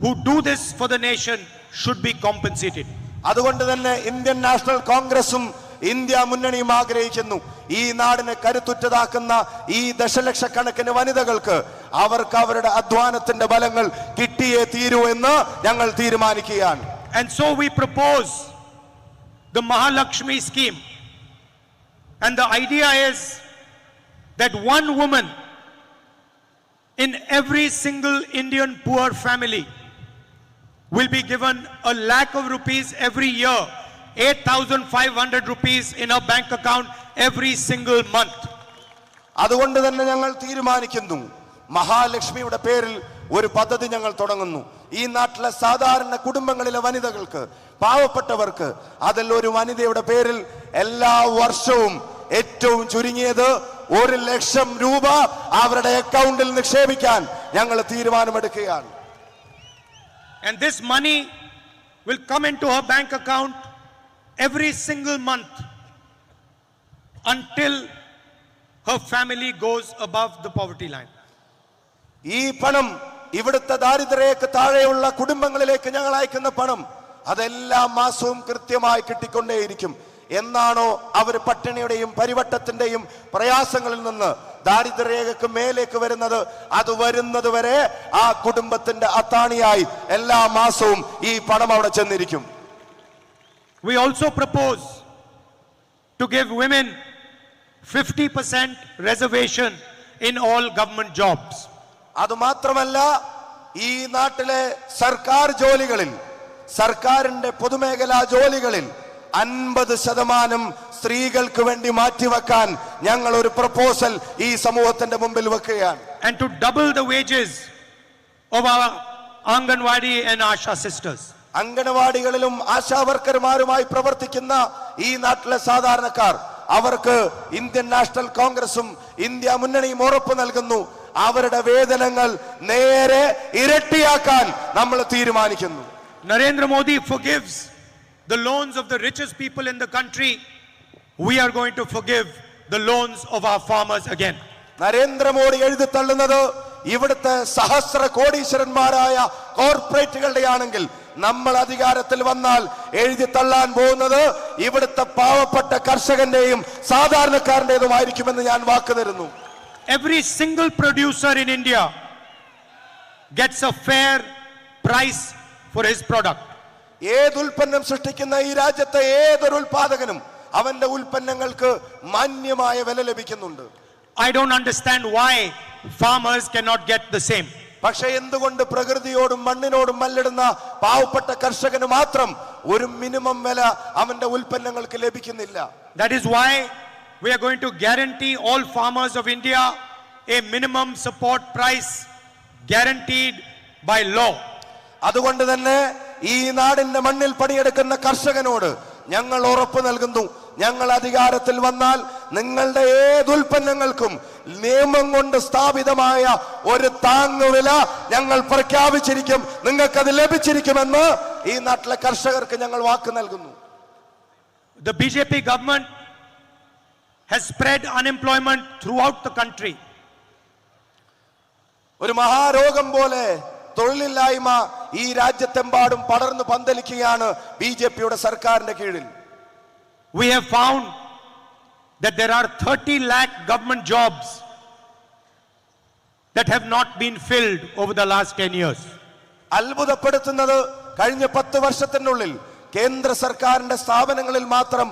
who do this for the nation should be compensated. അതുകൊണ്ട് തന്നെ ഇന്ത്യൻ നാഷണൽ കോൺഗ്രസും ഇന്ത്യ മുന്നണിയും ആഗ്രഹിക്കുന്നു ഈ നാടിനെ കരുത്തുറ്റതാക്കുന്ന ഈ ദശലക്ഷക്കണക്കിന് വനിതകൾക്ക് അവർക്ക് അവരുടെ അധ്വാനത്തിന്റെ ഫലങ്ങൾ കിട്ടിയേ തീരൂ എന്ന് ഞങ്ങൾ തീരുമാനിക്കുകയാണ്. And so we propose the Mahalakshmi scheme. And the idea is that one woman in every single Indian poor family will be given 1,00,000 of rupees every year, 8,500 rupees in her bank account every single month. അതുകൊണ്ട് തന്നെ ഞങ്ങൾ തീരുമാനിക്കുന്നു മഹാലക്ഷ്മിയുടെ പേരിൽ ഒരു പദ്ധതി ഞങ്ങൾ തുടങ്ങുന്നു. ഈ നാട്ടിലെ സാധാരണ കുടുംബങ്ങളിലെ വനിതകൾക്ക്, പാവപ്പെട്ടവർക്ക് അതിൽ ഒരു വനിതയുടെ പേരിൽ എല്ലാ വർഷവും ഏറ്റവും ചുരുങ്ങിയത് 1,00,000 രൂപ അവരുടെ അക്കൗണ്ടിൽ നിക്ഷേപിക്കാൻ ഞങ്ങൾ തീരുമാനമെടുക്കുകയാണ്. And this money will come into her bank account every single month until her family goes above the poverty line. ഈ പണം ഇവിടുത്തെ ദാരിദ്ര്യരേഖയ്ക്ക് താഴെയുള്ള കുടുംബങ്ങളിലേക്ക് ഞങ്ങൾ അയക്കുന്ന പണം അതെല്ലാ മാസവും കൃത്യമായി കിട്ടിക്കൊണ്ടേയിരിക്കും. എന്നാണോ അവർ പട്ടിണിയുടെയും പരിവട്ടത്തിന്റെയും പ്രയാസങ്ങളിൽ നിന്ന് ദാരിദ്ര്യരേഖയ്ക്ക് മേലേക്ക് വരുന്നത്, അത് വരുന്നത് വരെ ആ കുടുംബത്തിന്റെ അത്താണിയായി എല്ലാ മാസവും ഈ പണം അവിടെ ചെന്നിരിക്കും. We also propose to give women 50% reservation in all government jobs. അതുമാത്രമല്ല ഈ നാട്ടിലെ സർക്കാർ ജോലികളിൽ, സർക്കാരിന്റെ പൊതുമേഖലാ ജോലികളിൽ 50% സ്ത്രീകൾക്ക് വേണ്ടി മാറ്റിവെക്കാൻ ഞങ്ങൾ ഒരു പ്രപ്പോസൽ ഈ സമൂഹത്തിന്റെ മുമ്പിൽ വെക്കുകയാണ്. And to double the wages of our Anganwadi and Asha sisters. അംഗനവാടികളിലും ആശാവർക്കർമാരുമായി പ്രവർത്തിക്കുന്ന ഈ നാട്ടിലെ സാധാരണക്കാർ, അവർക്ക് ഇന്ത്യൻ നാഷണൽ കോൺഗ്രസും ഇന്ത്യ മുന്നണിയും ഉറപ്പ് നൽകുന്നു, അവരുടെ വേതനങ്ങൾ നേരെ ഇരട്ടിയാക്കാൻ നമ്മൾ തീരുമാനിക്കുന്നു. Narendra Modi forgives the loans of the richest people in the country. We are going to forgive the loans of our farmers again. Narendra Modi എഴുതി തള്ളുന്നത് ഇവിടുത്തെ സഹസ്ര കോടീശ്വരന്മാരായ കോർപ്പറേറ്റുകളുടെ ആണെങ്കിൽ, നമ്മൾ അധികാരത്തിൽ വന്നാൽ എഴുതി തള്ളാൻ പോകുന്നത് ഇവിടുത്തെ പാവപ്പെട്ട കർഷകന്റെയും സാധാരണക്കാരന്റേതുമായിരിക്കുമെന്ന് ഞാൻ വാക്ക് തരുന്നു. Every single producer in India gets a fair price for his product. ഏത് ഉൽപ്പന്നം സൃഷ്ടിക്കുന്ന ഈ രാജ്യത്തെ ഏതൊരു ഉൽപാദകനും അവന്റെ ഉൽപ്പന്നങ്ങൾക്ക് മാന്യമായ വില ലഭിക്കുന്നുണ്ട്. I don't understand why farmers cannot get the same. പക്ഷേ എന്തുകൊണ്ട് പ്രകൃതിയോടും മണ്ണിനോടും മല്ലിടുന്ന പാവപ്പെട്ട കർഷകന് മാത്രം ഒരു മിനിമം വില അവന്റെ ഉൽപ്പന്നങ്ങൾക്ക് ലഭിക്കുന്നില്ല? That is why we are going to guarantee all farmers of India a minimum support price guaranteed by law. അതുകൊണ്ട് തന്നെ ഈ നാടിന്റെ മണ്ണിൽ പണിയെടുക്കുന്ന കർഷകനോട് ഞങ്ങൾ ഉറപ്പ് നൽകുന്നു, ഞങ്ങൾ അധികാരത്തിൽ വന്നാൽ നിങ്ങളുടെ ഏത് ഉൽപ്പന്നങ്ങൾക്കും നിയമം കൊണ്ട് സ്ഥാപിതമായ ഒരു താങ്ങുവില ഞങ്ങൾ പ്രഖ്യാപിച്ചിരിക്കും, നിങ്ങൾക്കത് ലഭിച്ചിരിക്കുമെന്ന് ഈ നാട്ടിലെ കർഷകർക്ക് ഞങ്ങൾ വാക്ക് നൽകുന്നു. The BJP government has spread unemployment throughout the country. ഒരു മഹാരോഗം പോലെ തൊഴിലില്ലായ്മ ഈ രാജ്യത്തെമ്പാടും പടർന്നു പന്തലിക്കുകയാണ് ബിജെപിയുടെ സർക്കാരിന്റെ കീഴിൽ. We have found that there are 30 lakh government jobs that have not been filled over the last 10 years. അത്ഭുതപ്പെടുത്തുന്നത് കഴിഞ്ഞ 10 വർഷത്തിനുള്ളിൽ കേന്ദ്ര സർക്കാരിന്റെ സ്ഥാപനങ്ങളിൽ മാത്രം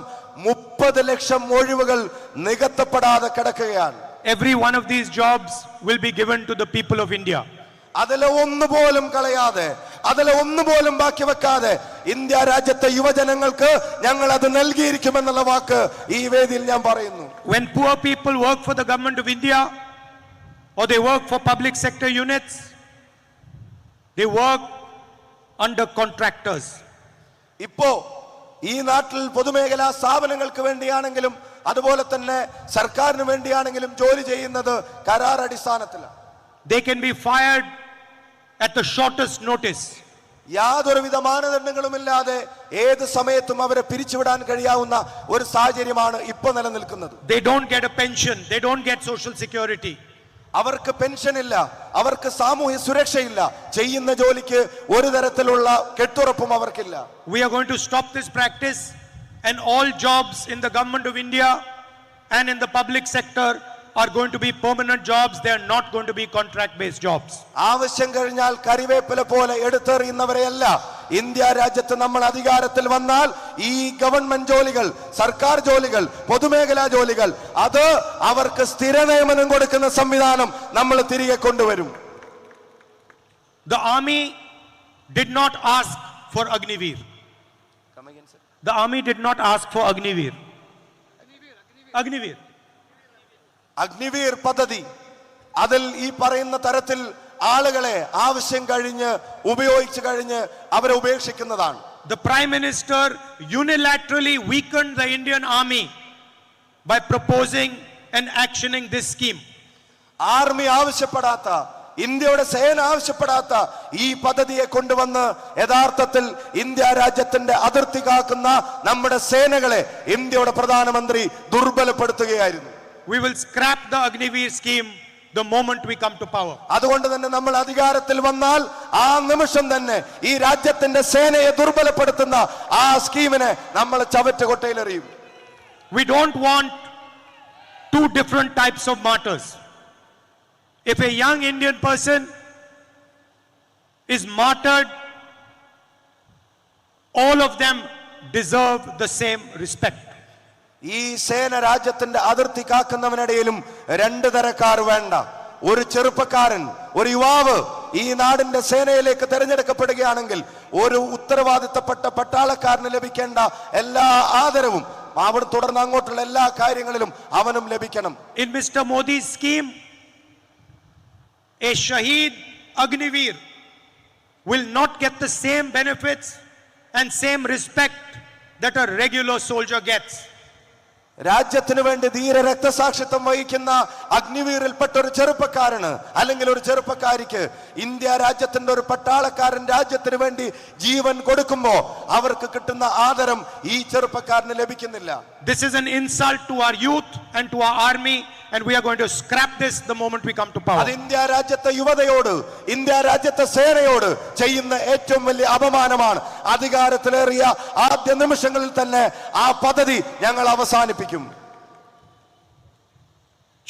30 ലക്ഷം ഒഴിവുകൾ നികത്തപ്പെടാതെ കിടക്കുകയാണ്. Every one of these jobs will be given to the people of India. അതിലെ ഒന്നുപോലും കളയാതെ, അതിലെ ഒന്നുപോലും ബാക്കി വെക്കാതെ ഇന്ത്യ രാജ്യത്തെ യുവജനങ്ങൾക്ക് ഞങ്ങൾ അത് നൽകിയിരിക്കുമെന്നുള്ള വാക്ക് ഈ വേദിയിൽ ഞാൻ പറയുന്നു. When poor people work for the government of India or they work for public sector units, they work under contractors. ഇപ്പോ ഈ നാട്ടിൽ പൊതുമേഖലാ സ്ഥാപനങ്ങൾക്ക് വേണ്ടിയാണെങ്കിലും അതുപോലെ തന്നെ സർക്കാരിന് വേണ്ടിയാണെങ്കിലും ജോലി ചെയ്യുന്നത് കരാർ അടിസ്ഥാനത്തിലാണ്. They can be fired at the shortest notice. യാതൊരുവിധ മാനദണ്ഡങ്ങളുമില്ലാതെ ഏത് സമയത്തും അവരെ പിരിച്ചുവിടാൻ കഴിയാവുന്ന ഒരു സാഹചര്യമാണ് ഇപ്പോൾ നിലനിൽക്കുന്നത്. They don't get a pension, they don't get social security. അവർക്ക് പെൻഷൻ ഇല്ല, അവർക്ക് സാമൂഹ്യ സുരക്ഷയില്ല, ചെയ്യുന്ന ജോലിക്ക് ഒരു തരത്തിലുള്ള കെട്ടുറപ്പും അവർക്കില്ല. We are going to stop this practice, and all jobs in the government of India and in the public sector are going to be permanent jobs. They are not going to be contract based jobs. ആവശ്യം കഴിഞ്ഞാൽ കരിവേപ്പില പോലെ എടുത്തെറിയുന്നവരെയല്ല India രാജ്യത്ത് നമ്മൾ അധികാരത്തിൽ വന്നാൽ ഈ government ജോലികൾ, സർക്കാർ ജോലികൾ, പൊതുമേഖലാ ജോലികൾ, അത് അവർക്ക് സ്ഥിര നിയമനം കൊടുക്കുന്ന സംവിധാനം നമ്മൾ തിരികെ കൊണ്ടുവരും. The army did not ask for Agniveer. The army did not ask for Agniveer. Agniveer. Agniveer പദ്ധതി, അതിൽ ഈ പറയുന്ന തരത്തിൽ ആളുകളെ ആവശ്യം കഴിഞ്ഞ് ഉപയോഗിച്ചു കഴിഞ്ഞ് അവരെ ഉപേക്ഷിക്കുന്നതാണ്. The Prime Minister unilaterally weakened the Indian Army by proposing and actioning this scheme. Army ആവശ്യപ്പെടാത്ത, ഇന്ത്യയുടെ സേന ആവശ്യപ്പെടാത്ത ഈ പദ്ധതിയെ കൊണ്ടുവന്ന് യഥാർത്ഥത്തിൽ ഇന്ത്യ രാജ്യത്തിന്റെ അതിർത്തി കാക്കുന്ന നമ്മുടെ സേനകളെ ഇന്ത്യയുടെ പ്രധാനമന്ത്രി ദുർബലപ്പെടുത്തുകയായിരുന്നു. We will scrap the Agniveer scheme the moment we come to power. അതുകൊണ്ട് തന്നെ നമ്മൾ അധികാരത്തിൽ വന്നാൽ ആ നിമിഷം തന്നെ ഈ രാജ്യത്തിന്റെ സേനയെ ദുർബലപ്പെടുത്തുന്ന ആ സ്കീമിനെ നമ്മൾ ചവറ്റുകൊട്ടയിലെറിയും. We don't want two different types of martyrs. If a young Indian person is martyred, all of them deserve the same respect. ഈ സേന രാജ്യത്തിന്റെ അതിർത്തി കാക്കുന്നവനിടയിലും രണ്ട് തരക്കാർ വേണ്ട. ഒരു ചെറുപ്പക്കാരൻ, ഒരു യുവാവ് ഈ നാടിന്റെ സേനയിലേക്ക് തിരഞ്ഞെടുക്കപ്പെടുകയാണെങ്കിൽ ഒരു ഉത്തരവാദിത്തപ്പെട്ട പട്ടാളക്കാരന് ലഭിക്കേണ്ട എല്ലാ ആദരവും അവിടെ തുടർന്ന് അങ്ങോട്ടുള്ള എല്ലാ കാര്യങ്ങളിലും അവനും ലഭിക്കണം. In Mr. Modi's scheme, a Shaheed Agniveer will not get the same benefits and same respect that a regular soldier gets. രാജ്യത്തിന് വേണ്ടി ധീര രക്തസാക്ഷിത്വം വഹിക്കുന്ന അഗ്നിവീറിൽപ്പെട്ട ഒരു ചെറുപ്പക്കാരന് അല്ലെങ്കിൽ ഒരു ചെറുപ്പക്കാരിക്ക് ഇന്ത്യ രാജ്യത്തിന്റെ ഒരു പട്ടാളക്കാരൻ രാജ്യത്തിന് വേണ്ടി ജീവൻ കൊടുക്കുമ്പോൾ അവർക്ക് കിട്ടുന്ന ആദരം ഈ ചെറുപ്പക്കാരന് ലഭിക്കുന്നില്ല. This is an insult to our youth and to our army, and we are going to scrap this the moment we come to power. അത് ഇന്ത്യ രാജ്യത്തെ യുവതയോട്, ഇന്ത്യ രാജ്യത്തെ സേനയോട് ചെയ്യുന്ന ഏറ്റവും വലിയ അപമാനമാണ്. അധികാരത്തിലേറിയ ആദ്യ നിമിഷങ്ങളിൽ തന്നെ ആ പദ്ധതി ഞങ്ങൾ അവസാനിപ്പിക്കും.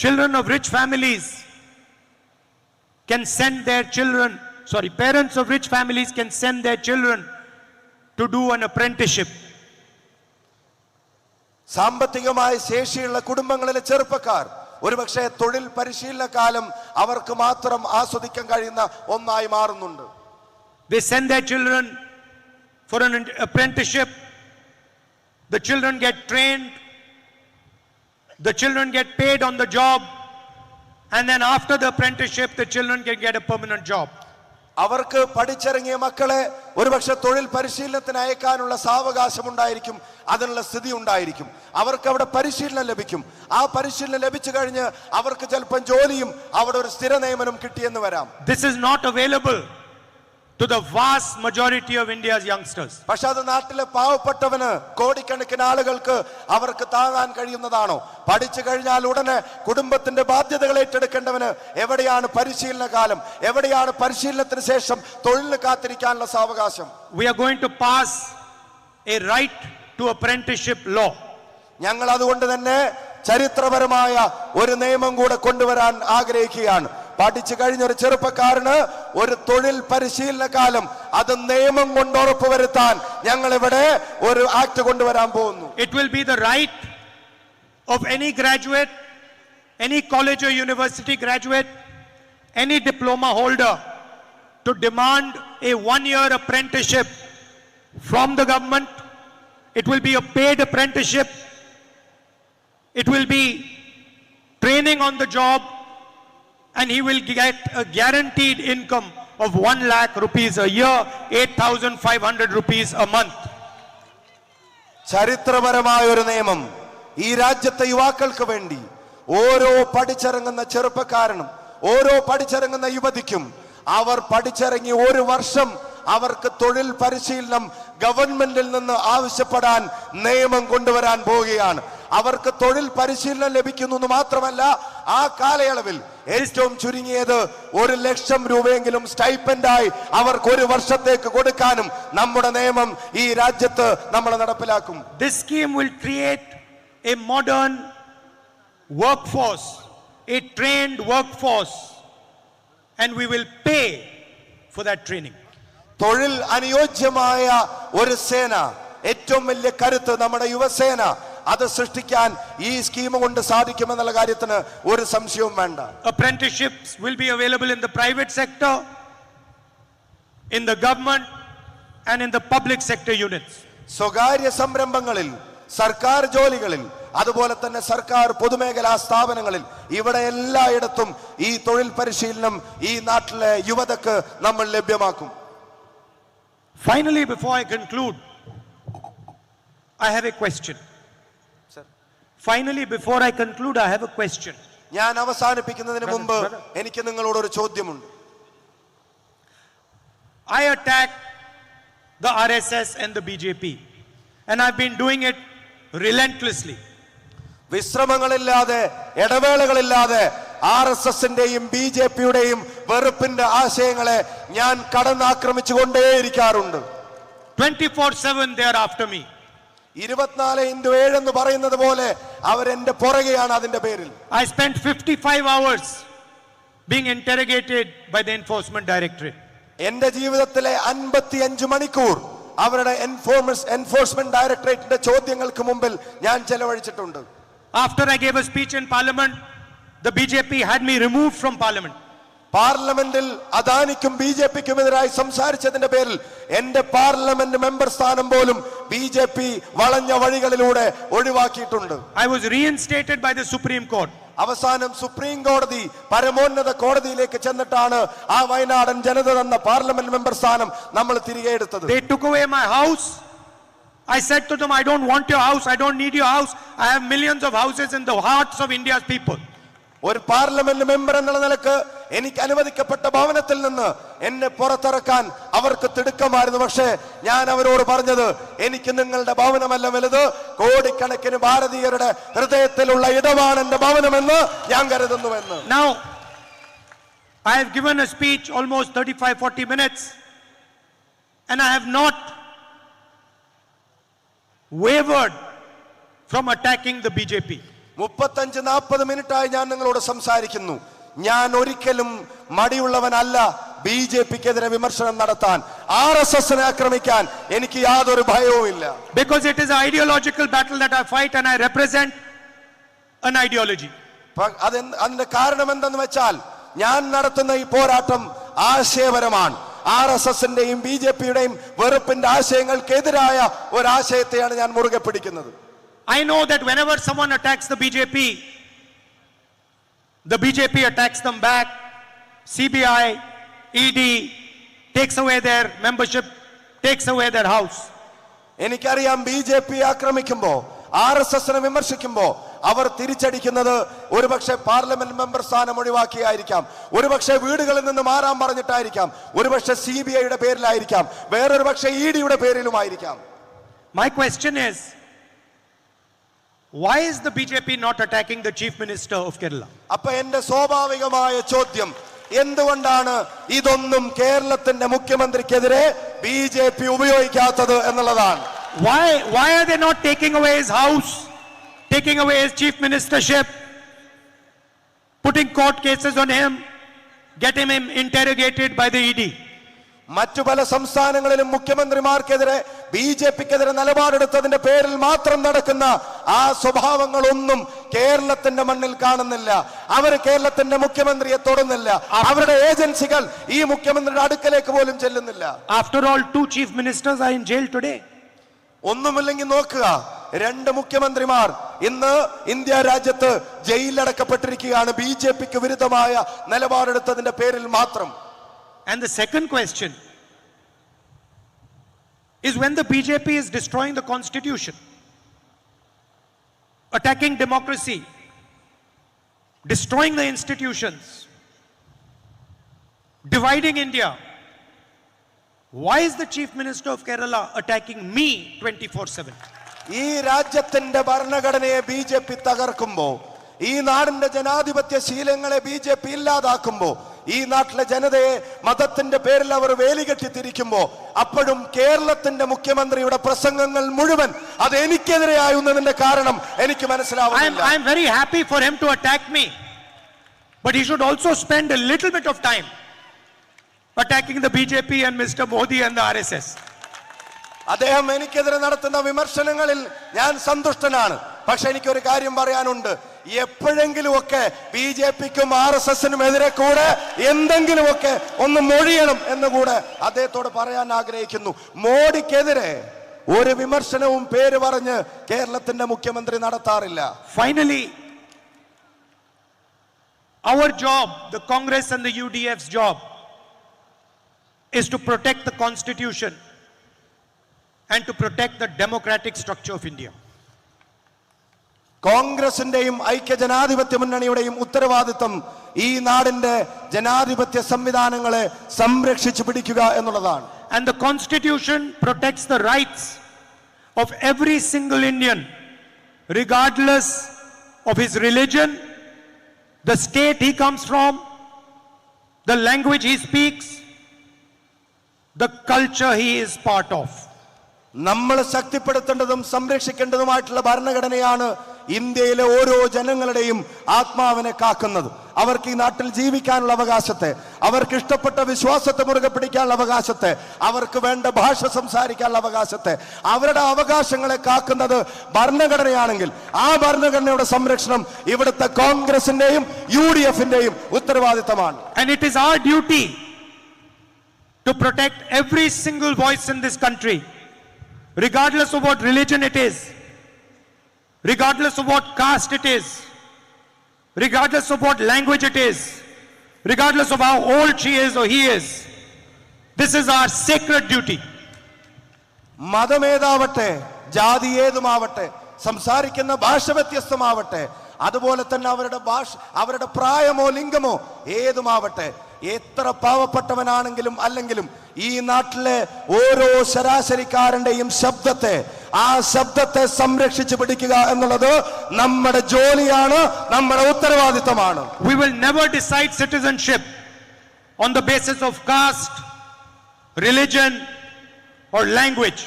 Children of rich families can send their children, parents of rich families can send their children to do an apprenticeship. സാമ്പത്തികമായ ശേഷിയുള്ള കുടുംബങ്ങളിലെ ചെറുപ്പക്കാർ ഒരുപക്ഷെ തൊഴിൽ പരിശീലന കാലം അവർക്ക് മാത്രം ആസ്വദിക്കാൻ കഴിയുന്ന ഒന്നായി മാറുന്നുണ്ട്. They send their children for an apprenticeship. The children get trained. The children get paid on the job. And then after the apprenticeship, the children can get a permanent job. അവർക്ക് പഠിച്ചിറങ്ങിയ മക്കളെ ഒരുപക്ഷെ തൊഴിൽ പരിശീലനത്തിന് അയക്കാനുള്ള സാവകാശം ഉണ്ടായിരിക്കും, അതിനുള്ള സ്ഥിതി ഉണ്ടായിരിക്കും. അവർക്ക് അവിടെ പരിശീലനം ലഭിക്കും. ആ പരിശീലനം ലഭിച്ചു കഴിഞ്ഞ് അവർക്ക് ചിലപ്പോൾ ജോലിയും അവിടെ ഒരു സ്ഥിര നിയമനം കിട്ടിയെന്ന് വരാം. This is not available to the vast majority of India's youngsters. പക്ഷെ അത് നാട്ടിലെ പാവപ്പെട്ടവന്, കോടിക്കണക്കിന് ആളുകൾക്ക് അവർക്ക് താങ്ങാൻ കഴിയുന്നതാണോ? പഠിച്ചു കഴിഞ്ഞാൽ ഉടനെ കുടുംബത്തിന്റെ ബാധ്യതകൾ ഏറ്റെടുക്കേണ്ടവന് എവിടെയാണ് പരിശീലന കാലം? എവിടെയാണ് പരിശീലനത്തിന് ശേഷം തൊഴിലിന് കാത്തിരിക്കാനുള്ള സാവകാശം? We are going to pass a right to apprenticeship law. ഞങ്ങൾ അതുകൊണ്ട് തന്നെ ചരിത്രപരമായ ഒരു നിയമം കൂടെ കൊണ്ടുവരാൻ ആഗ്രഹിക്കുകയാണ്. പഠിച്ചു കഴിഞ്ഞ ഒരു ചെറുപ്പക്കാരന് ഒരു തൊഴിൽ പരിശീലന കാലം അത് നിയമം കൊണ്ട് ഉറപ്പുവരുത്താൻ ഞങ്ങൾ ഇവിടെ ഒരു ആക്ട് കൊണ്ടുവരാൻ പോകുന്നു. It will be the right of any graduate, any college or university graduate, any diploma holder to demand a 1-year apprenticeship from the government. It will be a paid apprenticeship. It will be training on the job, and he will get a guaranteed income of 1 lakh rupees a year, 8,500 rupees a month. ചരിത്രപരമായ ഒരു നിയമം ഈ രാജ്യത്തെ യുവാക്കൾക്ക് വേണ്ടി ഓരോ പഠിച്ചിറങ്ങുന്ന ചെറുപ്പക്കാരനും ഓരോ പഠിച്ചിറങ്ങുന്ന യുവതിക്കും അവർ പഠിച്ചിറങ്ങി ഒരു വർഷം അവർക്ക് തൊഴിൽ പരിശീലനം ഗവൺമെന്റിൽ നിന്ന് ആവശ്യപ്പെടാൻ നിയമം കൊണ്ടുവരാൻ പോവുകയാണ്. അവർക്ക് തൊഴിൽ പരിശീലനം ലഭിക്കുന്നു എന്ന് മാത്രമല്ല, ആ കാലയളവിൽ ഏറ്റവും ചുരുങ്ങിയത് 1 ലക്ഷം രൂപയെങ്കിലും സ്റ്റൈപ്പൻഡായി അവർക്ക് ഒരു വർഷത്തേക്ക് കൊടുക്കാനും നമ്മുടെ നിയമം ഈ രാജ്യത്ത് നമ്മൾ നടപ്പിലാക്കും. This scheme will create a modern workforce, a trained workforce, and we will pay for that training. തൊഴിൽ അനുയോജ്യമായ ഒരു സേന, ഏറ്റവും വലിയ കരുത്ത് നമ്മുടെ യുവസേന, അത് സൃഷ്ടിക്കാൻ ഈ സ്കീം കൊണ്ട് സാധിക്കുമെന്നുള്ള കാര്യത്തിന് ഒരു സംശയവും വേണ്ട. Apprenticeships will be available in the private sector, in the government, and in the public sector units. സ്വകാര്യ സംരംഭങ്ങളിൽ, സർക്കാർ ജോലികളിൽ, അതുപോലെ തന്നെ സർക്കാർ പൊതുമേഖലാ സ്ഥാപനങ്ങളിൽ, ഇവിടെ എല്ലായിടത്തും ഈ തൊഴിൽ പരിശീലനം ഈ നാട്ടിലെ യുവതക്ക് നമ്മൾ ലഭ്യമാക്കും. Finally, before I conclude, I have a question. Finally, before I conclude, I have a question. ഞാൻ അവസാനിപ്പിക്കുന്നതിന് മുമ്പ് എനിക്ക് നിങ്ങളോട് ഒരു ചോദ്യമുണ്ട്. I attack the RSS and the BJP, and I've been doing it relentlessly. വിശ്രമങ്ങളില്ലാതെ, ഇടവേളകളില്ലാതെ RSSന്റെയും BJPയുടെയും വെറുപ്പിന്റെ ആശയങ്ങളെ ഞാൻ കടന്നാക്രമിച്ചുകൊണ്ടേയിരിക്കാറുണ്ട്. 24/7 they are after me. 24/7 എന്ന് പറയുന്നത് പോലെ അവരെന്റെ പുറകെയാണ്. അതിന്റെ പേരിൽ I spent 55 hours being interrogated by the Enforcement Directorate. എന്റെ ജീവിതത്തിലെ 55 മണിക്കൂർ അവരുടെ എൻഫോഴ്സ്മെന്റ് ഡയറക്ടറേറ്റിന്റെ ചോദ്യങ്ങൾക്ക് മുമ്പിൽ ഞാൻ ചെലവഴിച്ചിട്ടുണ്ട്. After I gave a speech in Parliament, the BJP had me removed from parliament. പാർലമെന്റിൽ അദാനിക്കും ബിജെപിക്കുമെതിരായി സംസാരിച്ചതിന്റെ പേരിൽ എന്റെ പാർലമെന്റ് മെമ്പർ സ്ഥാനം പോലും ബിജെപി വളഞ്ഞ വഴികളിലൂടെ ഒഴിവാക്കിയിട്ടുണ്ട്. I was reinstated by the Supreme Court. അവസാനം സുപ്രീം കോടതി പരമോന്നത കോടതിയിലേക്ക് ചെന്നിട്ടാണ് ആ വയനാടൻ ജനത തന്ന പാർലമെന്റ് മെമ്പർ സ്ഥാനം നമ്മൾ തിരികെ എടുത്തത്. They took away my house. I said to them, I don't want your house, I don't need your house. I have millions of houses in the hearts of India's people. ഒരു parliament member എന്നുള്ള നിലക്ക് എനിക്ക് അനുവദിക്കപ്പെട്ട ഭവനത്തിൽ നിന്ന് എന്നെ പുറത്തിറക്കാൻ അവർക്ക് തിടുക്കമായിരുന്നു. പക്ഷേ ഞാൻ അവരോട് പറഞ്ഞത്, എനിക്ക് നിങ്ങളുടെ ഭവനമല്ല വലുത്, കോടിക്കണക്കിന് ഭാരതീയരുടെ ഹൃദയത്തിലുള്ള ഇടമാണ് എന്റെ ഭവനമെന്ന് ഞാൻ കരുതുന്നുവെന്ന്. Now, I have given a speech almost 35-40 minutes and I have not wavered from attacking the BJP. 35-40 മിനിറ്റായി ഞാൻ നിങ്ങളോട് സംസാരിക്കുന്നു. ഞാൻ ഒരിക്കലും മടിയുള്ളവനല്ല ബിജെപിക്കെതിരെ വിമർശനം നടത്താൻ, ആർഎസ്എസിനെ ആക്രമിക്കാൻ എനിക്ക് യാതൊരു ഭയവുമില്ല. Because it is an ideological battle that I fight and I represent an ideology. അതിന്റെ കാരണം എന്തെന്ന് വെച്ചാൽ ഞാൻ നടത്തുന്ന ഈ പോരാട്ടം ആശയപരമാണ്. ആർഎസ്എസിന്റെയും ബിജെപിയുടെയും വെറുപ്പിന്റെ ആശയങ്ങൾക്കെതിരായ ഒരാശയത്തെയാണ് ഞാൻ മുറുകെ പിടിക്കുന്നത്. I know that whenever someone attacks the BJP attacks them back. CBI, ED takes away their membership, takes away their house. എനിക്കറിയാം ബിജെപി ആക്രമിക്കുമ്പോ, ആർഎസ്എസിനെ വിമർശിക്കുമ്പോ അവർ തിരിച്ചടിക്കുന്നത് ഒരുപക്ഷെ പാർലമെന്റ് മെമ്പർ സ്ഥാനം ഒഴിവാക്കിയായിരിക്കാം, ഒരുപക്ഷെ വീടുകളിൽ നിന്ന് മാറാൻ പറഞ്ഞിട്ടായിരിക്കാം, ഒരുപക്ഷെ CBIയുടെ പേരിലായിരിക്കാം, വേറൊരു പക്ഷേ EDയുടെ പേരിലുമായിരിക്കാം. My question is, why is the BJP not attacking the Chief Minister of Kerala? അപ്പൊ എന്റെ സ്വാഭാവികമായ ചോദ്യം, എന്തുകൊണ്ടാണ് ഇതൊന്നും കേരളത്തിന്റെ മുഖ്യമന്ത്രിക്കെതിരെ ബിജെപി ഉപയോഗിക്കാത്തത് എന്നുള്ളതാണ്. Why are they not taking away his house, taking away his chief ministership, putting court cases on him, getting him interrogated by the ED? മറ്റു പല സംസ്ഥാനങ്ങളിലും മുഖ്യമന്ത്രിമാർക്കെതിരെ ബിജെപിക്കെതിരെ നിലപാടെടുത്തതിന്റെ പേരിൽ മാത്രം നടക്കുന്ന ആ സ്വഭാവങ്ങളൊന്നും കേരളത്തിന്റെ മണ്ണിൽ കാണുന്നില്ല. അവർ കേരളത്തിന്റെ മുഖ്യമന്ത്രിയെ തൊടുന്നില്ല. അവരുടെ ഏജൻസികൾ ഈ മുഖ്യമന്ത്രിയുടെ അടുക്കലേക്ക് പോലും ചെല്ലുന്നില്ല. After all, 2 chief ministers are in jail today. ഒന്നുമില്ലെങ്കിൽ നോക്കുക, 2 മുഖ്യമന്ത്രിമാർ ഇന്ന് ഇന്ത്യ രാജ്യത്ത് ജയിലിലടക്കപ്പെട്ടിരിക്കുകയാണ് ബിജെപിക്ക് വിരുദ്ധമായ നിലപാടെടുത്തതിന്റെ പേരിൽ മാത്രം. And the second question is, when the BJP is destroying the constitution, attacking democracy, destroying the institutions, dividing India, why is the Chief Minister of Kerala attacking me 24/7? ഈ രാജ്യത്തിന്റെ ഭരണഘടനയെ ബിജെപി തകർക്കുമ്പോ, ഈ നാടിന്റെ ജനാധിപത്യ ശീലങ്ങളെ ബിജെപി ഇല്ലാതാക്കുമ്പോ, ഈ നാട്ടിലെ ജനതയെ മതത്തിന്റെ പേരിൽ അവർ വേലികെട്ടി തിരിക്കുമ്പോ, അപ്പോഴും കേരളത്തിന്റെ മുഖ്യമന്ത്രിയുടെ പ്രസംഗങ്ങൾ മുഴുവൻ അത് എനിക്കെതിരെയായുന്നതിന്റെ കാരണം എനിക്ക് മനസ്സിലാവുന്നില്ല. I am very happy for him to attack me, but he should also spend a little bit of time attacking the BJP and Mr. Modi and the RSS. അദ്ദേഹം എനിക്കെതിരെ നടത്തുന്ന വിമർശനങ്ങളിൽ ഞാൻ സന്തുഷ്ടനാണ്. പക്ഷെ എനിക്കൊരു കാര്യം പറയാനുണ്ട്, എപ്പോഴെങ്കിലുമൊക്കെ ബിജെപിക്കും RSSനും എതിരെ കൂടെ എന്തെങ്കിലുമൊക്കെ ഒന്ന് മൊഴിയണം എന്നുകൂടെ അദ്ദേഹത്തോട് പറയാൻ ആഗ്രഹിക്കുന്നു. മോഡിക്കെതിരെ ഒരു വിമർശനവും പേര് പറഞ്ഞ് കേരളത്തിന്റെ മുഖ്യമന്ത്രി നടത്താറില്ല. Finally, our job, the Congress and the UDF's job, is to protect the Constitution and to protect the democratic structure of India. കോൺഗ്രസിന്റെയും ഐക്യ ജനാധിപത്യ മുന്നണിയുടെയും ഉത്തരവാദിത്വം ഈ നാടിന്റെ ജനാധിപത്യ സംവിധാനങ്ങളെ സംരക്ഷിച്ചു പിടിക്കുക എന്നുള്ളതാണ്. And the Constitution protects the rights of every single Indian, regardless of his religion, the state he comes from, the language he speaks, the culture he is part of. നമ്മൾ ശക്തിപ്പെടുത്തേണ്ടതും സംരക്ഷിക്കേണ്ടതുമായിട്ടുള്ള ഭരണഘടനയാണ് ഇന്ത്യയിലെ ഓരോ ജനങ്ങളുടെയും ആത്മാവിനെ കാക്കുന്നത്. അവർക്ക് ഈ നാട്ടിൽ ജീവിക്കാനുള്ള അവകാശത്തെ, അവർക്ക് ഇഷ്ടപ്പെട്ട വിശ്വാസത്തെ മുറുകെ പിടിക്കാനുള്ള അവകാശത്തെ, അവർക്ക് വേണ്ട ഭാഷ സംസാരിക്കാനുള്ള അവകാശത്തെ, അവരുടെ അവകാശങ്ങളെ കാക്കുന്നത് ഭരണഘടനയാണെങ്കിൽ ആ ഭരണഘടനയുടെ സംരക്ഷണം ഇവിടുത്തെ കോൺഗ്രസിന്റെയും UDF-ന്റെയും ഉത്തരവാദിത്തമാണ്. And it is our duty to protect every single voice in this country, regardless of what religion it is, regardless of what caste it is, regardless of what language it is, regardless of how old she is or he is. This is our sacred duty. മതമേതാവട്ടെ, ജാതി ഏതുമാവട്ടെ, സംസാരിക്കുന്ന ഭാഷ വ്യത്യസ്തമാവട്ടെ, അതുപോലെ തന്നെ അവരുടെ പ്രായമോ ലിംഗമോ ഏതുമാവട്ടെ, എത്ര പാവപ്പെട്ടവനാണെങ്കിലും അല്ലെങ്കിലും ഈ നാട്ടിലെ ഓരോ ശരാശരിക്കാരന്റെയും ആ ശബ്ദത്തെ സംരക്ഷിച്ചു പിടിക്കുക എന്നുള്ളത് നമ്മുടെ ജോലിയാണ്, നമ്മുടെ ഉത്തരവാദിത്തമാണ്. We will never decide citizenship on the basis of caste, religion or language.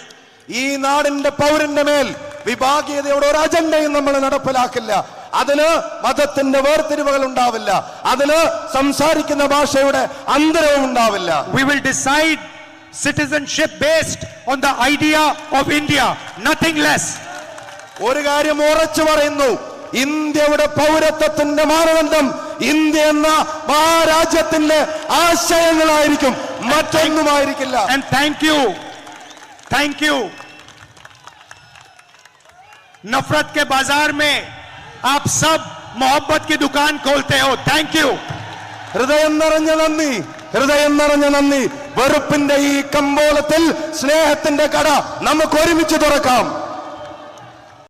ഈ നാടിന്റെ പൗരന്റെ മേൽ വിഭാഗീയതയുടെ ഒരു അജണ്ടയും നമ്മൾ നടപ്പിലാക്കില്ല. അതിന് മതത്തിന്റെ വേർതിരിവുകൾ ഉണ്ടാവില്ല, അതിന് സംസാരിക്കുന്ന ഭാഷയുടെ അന്തരവും ഉണ്ടാവില്ല. We will decide citizenship based on the idea of India, nothing less. ഒരു കാര്യം ഉറച്ചു പറയുന്നു, ഇന്ത്യയുടെ പൗരത്വത്തിന്റെ മാനദണ്ഡം ഇന്ത്യ എന്ന മഹാരാജ്യത്തിന്റെ ആശയങ്ങളായിരിക്കും, മറ്റൊന്നുമായിരിക്കില്ല. And thank you. नफरत के बाजार में आप सब मोहब्बत की दुकान खोलते हो. Thank you. ഹൃദയം നിറഞ്ഞ നന്ദി. വെറുപ്പിന്റെ ഈ കമ്പോളത്തിൽ സ്നേഹത്തിന്റെ കട നമുക്ക് ഒരുമിച്ച് തുറക്കാം.